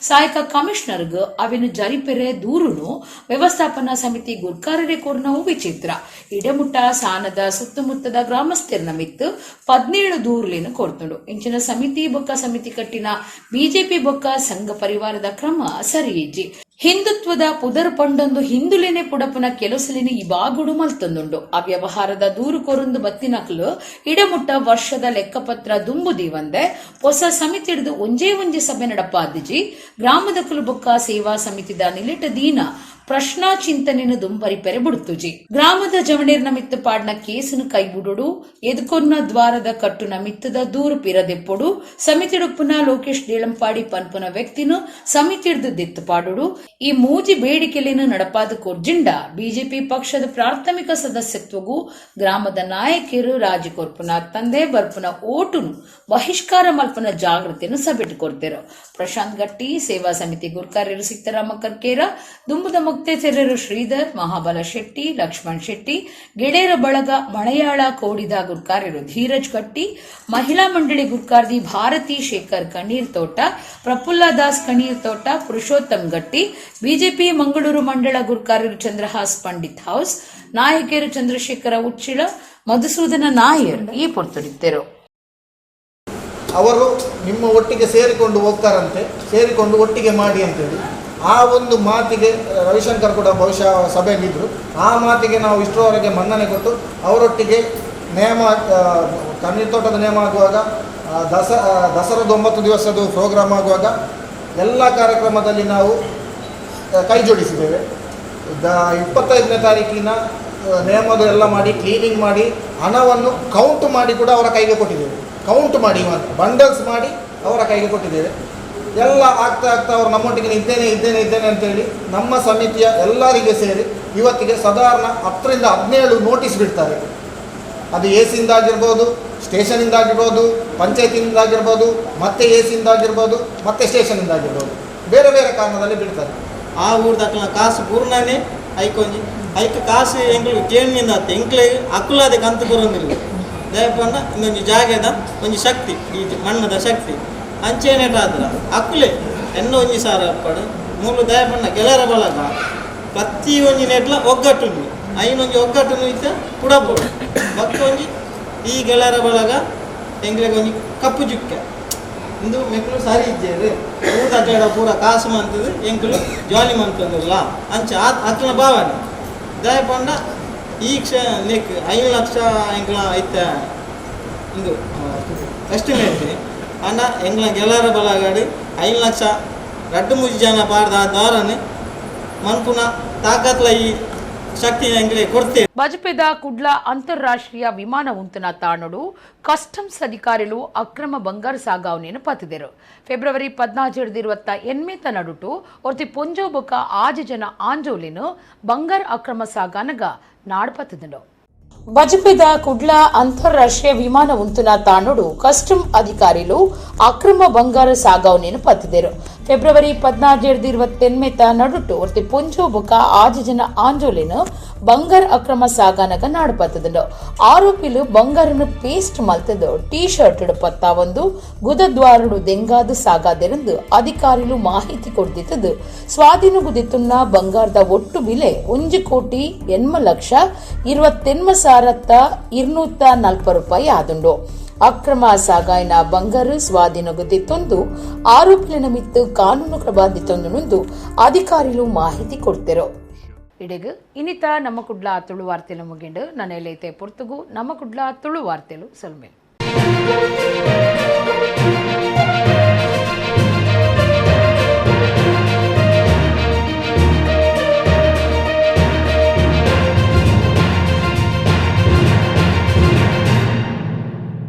ಸಹಾಯಕ ಕಮಿಷನರ್ಗ್ ಅವೆನು ಜರಿಪೆರೆ ದೂರುನು ವ್ಯವಸ್ಥಾಪನಾ ಸಮಿತಿ ಗುರ್ಕಾರ್ಯರೇ ಕೋರ್ನವು ವಿಚಿತ್ರ. ಇಡಮುಟ್ಟ ಸಾನದ ಸುತ್ತಮುತ್ತದ ಗ್ರಾಮಸ್ಥರನ ಮಿತ್ತು 17 ದೂರ್ಲೇನು ಕೊಡ್ತುಂಡು. ಇಂಚಿನ ಸಮಿತಿ ಬೊಕ್ಕ ಸಮಿತಿ ಕಟ್ಟಿನ ಬಿಜೆಪಿ ಬೊಕ್ಕ ಸಂಘ ಪರಿವಾರದ ಕ್ರಮ ಸರಿ ಇಜ್ಜಿ. ಹಿಂದುತ್ವದ ಪುದರ್ ಪಂಡೊಂದು ಹಿಂದುಲಿನೆ ಪುಡಪುನ ಕೆಲಸಲಿನ ಇವಾಗುಡು ಮಲ್ತೊಂದುಂಡು. ಆ ವ್ಯವಹಾರದ ದೂರು ಕೊರೊಂದು ಬತ್ತಿನಕ್ಲು ಇಡಮುಟ್ಟ ವರ್ಷದ ಲೆಕ್ಕಪತ್ರ ದುಂಬುದಿ ಒಂದೆ ಹೊಸ ಸಮಿತಿ ಹಿಡಿದು ಒಂಜೇ ಸಭೆ ನಡಪಾದಿಜಿ ಗ್ರಾಮದ ಕುಲುಬೊಕ್ಕ ಸೇವಾ ಸಮಿತಿದ ನಿಲಿಟ ದೀನ ಪ್ರಶ್ನಾ ಚಿಂತನೆನು ದುಂಬರಿ ಪೆರೆ ಬಿಡುತ್ತುಜಿ. ಗ್ರಾಮದ ಜವಣೇರ್ನ ಮಿತ್ತು ಪಾಡ್ನ ಕೇಸನು ಕೈಬಿಡುಡು ಎದುಕೊನ್ನ ದ್ವಾರದ ಕಟ್ಟುನ ಮಿತ್ತದ ದೂರು ಪಿರದೆಪ್ಪೊಡು ಸಮಿತಿಡುಪ್ಪುನ ಲೋಕೇಶ್ ದೇಳಂಪಾಡಿ ಪನ್ಪುನ ವ್ಯಕ್ತಿನು ಸಮಿತಿಡ್ದು ದೆತ್ತು ಪಾಡುಡು. ಈ ಮೂಜಿ ಬೇಡಿಕೆಲೇನು ನಡಪಾದ ಕೊರ್ಜಿಂಡ ಬಿಜೆಪಿ ಪಕ್ಷದ ಪ್ರಾಥಮಿಕ ಸದಸ್ಯತ್ವಗೂ ಗ್ರಾಮದ ನಾಯಕರು ರಾಜಿ ಕೊರ್ಪುನ ತಂದೆ ಬರ್ಪುನ ಓಟುನು ಬಹಿಷ್ಕಾರ ಮಲ್ಪನ ಜಾಗೃತಿಯನ್ನು ಸಭೆಟ್ಟು ಕೊಡ್ತೇರು. ಪ್ರಶಾಂತ್ ಗಟ್ಟಿ ಸೇವಾ ಸಮಿತಿ ಗುರ್ಕಾರ್ಯರು ಸಿಕ್ತರಾಮ ಕರ್ಕೇರ, ದುಂಬುದ ಮುಕ್ತೇಚರರು ಶ್ರೀಧರ್, ಮಹಾಬಲ ಶೆಟ್ಟಿ, ಲಕ್ಷ್ಮಣ್ ಶೆಟ್ಟಿ, ಗೆಳೆಯರ ಬಳಗ ಮಳೆಯಾಳ ಕೋಡಿದ ಗುರ್ಕಾರ್ಯರು ಧೀರಜ್ ಗಟ್ಟಿ, ಮಹಿಳಾ ಮಂಡಳಿ ಗುರ್ಕಾರ್ದಿ ಭಾರತಿ ಶೇಖರ್ ಕಣ್ಣೀರ್ ತೋಟ, ಪ್ರಫುಲ್ಲ ದಾಸ್ ಕಣ್ಣೀರ್ ತೋಟ, ಪುರುಷೋತ್ತಮ್ ಗಟ್ಟಿ, ಬಿಜೆಪಿ ಮಂಗಳೂರು ಮಂಡಳ ಗುರ್ಕಾರ್ಯರು ಚಂದ್ರಹಾಸ್ ಪಂಡಿತ್ ಹೌಸ್, ನಾಯಕರು ಚಂದ್ರಶೇಖರ ಉಚ್ಚಿಳ, ಮಧುಸೂದನ ನಾಯರ್ ಈ ಪೊರ್ತುಡಿತ್ತರು. ಅವರು ನಿಮ್ಮ ಒಟ್ಟಿಗೆ ಸೇರಿಕೊಂಡು ಹೋಗ್ತಾರಂತೆ, ಸೇರಿಕೊಂಡು ಒಟ್ಟಿಗೆ ಮಾಡಿ ಅಂತೇಳಿ ಆ ಒಂದು ಮಾತಿಗೆ ರವಿಶಂಕರ್ ಕೂಡ ಬಹುಶಃ ಸಭೆಯಲ್ಲಿದ್ದರು. ಆ ಮಾತಿಗೆ ನಾವು ಇಷ್ಟರವರೆಗೆ ಮನ್ನಣೆ ಕೊಟ್ಟು ಅವರೊಟ್ಟಿಗೆ ನೇಮ ಕಣ್ಣೀರ್ ತೋಟದ ನೇಮ ಆಗುವಾಗ ದಸರಾದ 9 ದಿವಸದ ಪ್ರೋಗ್ರಾಮ್ ಆಗುವಾಗ ಎಲ್ಲ ಕಾರ್ಯಕ್ರಮದಲ್ಲಿ ನಾವು ಕೈ ಜೋಡಿಸಿದ್ದೇವೆ. 25ನೇ ತಾರೀಕಿನ ನೇಮದ ಎಲ್ಲ ಮಾಡಿ ಕ್ಲೀನಿಂಗ್ ಮಾಡಿ ಹಣವನ್ನು ಕೌಂಟ್ ಮಾಡಿ ಕೂಡ ಅವರ ಕೈಗೆ ಕೊಟ್ಟಿದ್ದೇವೆ. ಕೌಂಟ್ ಮಾಡಿ ಬಂಡಲ್ಸ್ ಮಾಡಿ ಅವರ ಕೈಗೆ ಕೊಟ್ಟಿದ್ದೇವೆ. ಎಲ್ಲ ಆಗ್ತಾ ಅವ್ರು ನಮ್ಮೊಟ್ಟಿಗೆ ಇದ್ದೇನೆ ಅಂತೇಳಿ ನಮ್ಮ ಸಮಿತಿಯ ಎಲ್ಲರಿಗೆ ಸೇರಿ ಇವತ್ತಿಗೆ ಸಾಧಾರಣ 10 ರಿಂದ 17 ನೋಟಿಸ್ ಬಿಡ್ತಾರೆ. ಅದು ಎಸಿಯಿಂದ ಆಗಿರ್ಬೋದು, ಸ್ಟೇಷನಿಂದ ಆಗಿರ್ಬೋದು, ಪಂಚಾಯತಿಯಿಂದ ಆಗಿರ್ಬೋದು, ಮತ್ತೆ ಎಸಿಯಿಂದ ಆಗಿರ್ಬೋದು, ಮತ್ತೆ ಸ್ಟೇಷನಿಂದ ಆಗಿರ್ಬೋದು, ಬೇರೆ ಬೇರೆ ಕಾರಣದಲ್ಲಿ ಬಿಡ್ತಾರೆ. ಆ ಊರ್ದಕ್ಕಲ ಕಾಸು ಪೂರ್ಣನೇ ಐಕೊಂಜಿ ಐಕ ಕಾಸು ಎಂಗ್ಲು ಕೇಳಿನಿಂದ ಆತ ಎಂಕ್ಲೆ ಅಕ್ಕುಲಾದ ಕಂತು ಬರೋದಿಲ್ಲ. ದಯಪಂಡ ಇನ್ನೊಂದು ಜಾಗದ ಒಂದು ಶಕ್ತಿ, ಈ ಮಣ್ಣದ ಶಕ್ತಿ ಅಂಚೇನೇಟಾದ್ರ ಅಕ್ಕುಲೆ ಎನ್ನೋ ಒಂಜಿ ಸಾರ ಪಡು ಮೂಲು ದಯಪಂಡ ಗೆಳೆಯರ ಬಳಗ ಪ್ರತಿ ಒಂಜಿ ನೆಟ್ಲ ಒಗ್ಗಟ್ಟುಂಡು ಐನೊಂಜಿ ಒಗ್ಗಟ್ಟುನು ಇತ್ತ ಪುಡಪುಡು ಮತ್ತೊಂಜಿ ಈ ಗೆಳೆಯರ ಬಳಗ ಎಂಗ್ಲೆಗೆ ಒಂಜಿ ಕಪ್ಪು ಜುಕ್ಕೆ ಇಂದು ಮೆಕ್ಕಳು ಸಾರಿ ಇದ್ದೇವೆ ಊಟ ಕೇಳ ಪೂರ ಕಾಸು ಮಂತದ್ದು ಎಂಕುಲು ಜಾಲಿ ಮಂತಂದಿಲ್ಲ ಅಂಚ ಅಕ್ಕನ ಭಾವನೆ ದಯಪಂಡ ಈ ಲೆಕ್ಕ 5 ಲಕ್ಷ ಎಂಕ್ಲ ಐತ ಇದು ಎಸ್ಟಿಮೇಟ್ ಅಣ್ಣ ಎಂಗ್ಲ ಗೆಲ್ಲರ ಬಲಗಾಡಿ 5 ಲಕ್ಷ 2-3 ಜನ ಪಾಡ್ದ ದಾರನೆ ಮನ್ಪುನ ತಾಕತ್ಲ ಈ ಶಕ್ತಿ ಎಂಗ್ಲೆ ಕೊಡ್ತೇವೆ. ಬಜಪೆದ ಕುಡ್ಲ ಅಂತಾರಾಷ್ಟ್ರೀಯ ವಿಮಾನ ಉಂತನ ತಾಣುಡು ಕಸ್ಟಮ್ಸ್ ಅಧಿಕಾರಿಗಳು ಅಕ್ರಮ ಬಂಗಾರ ಸಾಗಾವಣೆಯನ್ನು ಪತ್ತಿದರು. ಫೆಬ್ರವರಿ 14 ನಡುಟು ಒರ್ತಿ ಪೊಂಜೋ ಬೊಕ್ಕ 6 ಜನ ಆಂಜೋಲಿನ ಬಂಗಾರ ಅಕ್ರಮ ಸಾಗಾನಗ ನಾಡ್ಪತ್ತಿದರು. ಬಜಪೆದ ಕುಡ್ಲ ಅಂತಾರಾಷ್ಟ್ರೀಯ ವಿಮಾನ ಉಂತನ ತಾಣುಡು ಕಸ್ಟಮ್ ಅಧಿಕಾರಿಗಳು ಅಕ್ರಮ ಬಂಗಾರ ಸಾಗಾವಣೆಯನ್ನು ಪತ್ತಿದರು. ಫೆಬ್ರವರಿ 14 ನಡುಟು ಒರ್ತಿ ಪೊಂಜೋ ಬೊಕ್ಕ 6 ಜನ ಆಂಜೋಲಿನ ಬಂಗಾರ ಅಕ್ರಮ ಸಾಗಾನಗ ನಾಡ್ಪತ್ತದು. ಆರೋಪಿಲು ಬಂಗಾರನು ಪೇಸ್ಟ್ ಮಲ್ತದು ಟೀ ಶರ್ಟ್ 11 ಗುದದ್ವಾರಡು ದೆಂಗಾದು ಸಾಗಾದೆರೆಂದು ಅಧಿಕಾರಿಗಳು ಮಾಹಿತಿ ಕೊಡ್ತಿದ್ದು ಸ್ವಾಧೀನಗುದಿತ್ತುನ್ನ ಬಂಗಾರದ ಒಟ್ಟು ಬೆಲೆ 1,28,28,240 ರೂಪಾಯಿ ಆದುಂಡು. ಅಕ್ರಮ ಸಾಗಾಯಿನ ಬಂಗಾರ ಸ್ವಾಧೀನಗುದಿತ್ತೊಂದು ಆರೋಪಿನ ಮಿತ್ತು ಕಾನೂನು ಕ್ರಮದಿತ್ತೊಂದು ಅಧಿಕಾರಿಗಳು ಮಾಹಿತಿ ಕೊಡ್ತಿರೋ. ಇಡೆಗು ಇನ್ನಿತ ನಮ್ಮ ಕುಡ್ಲ ತುಳು ವಾರ್ತೆಲು ಮುಗಿಂಡು ನನ್ನ ಎಲ್ಲೈತೆ ಪೊರ್ತುಗು ನಮ್ಮ ಕುಡ್ಲ ತುಳು ವಾರ್ತೆಲು ಸೊಲ್ಮೇಲು.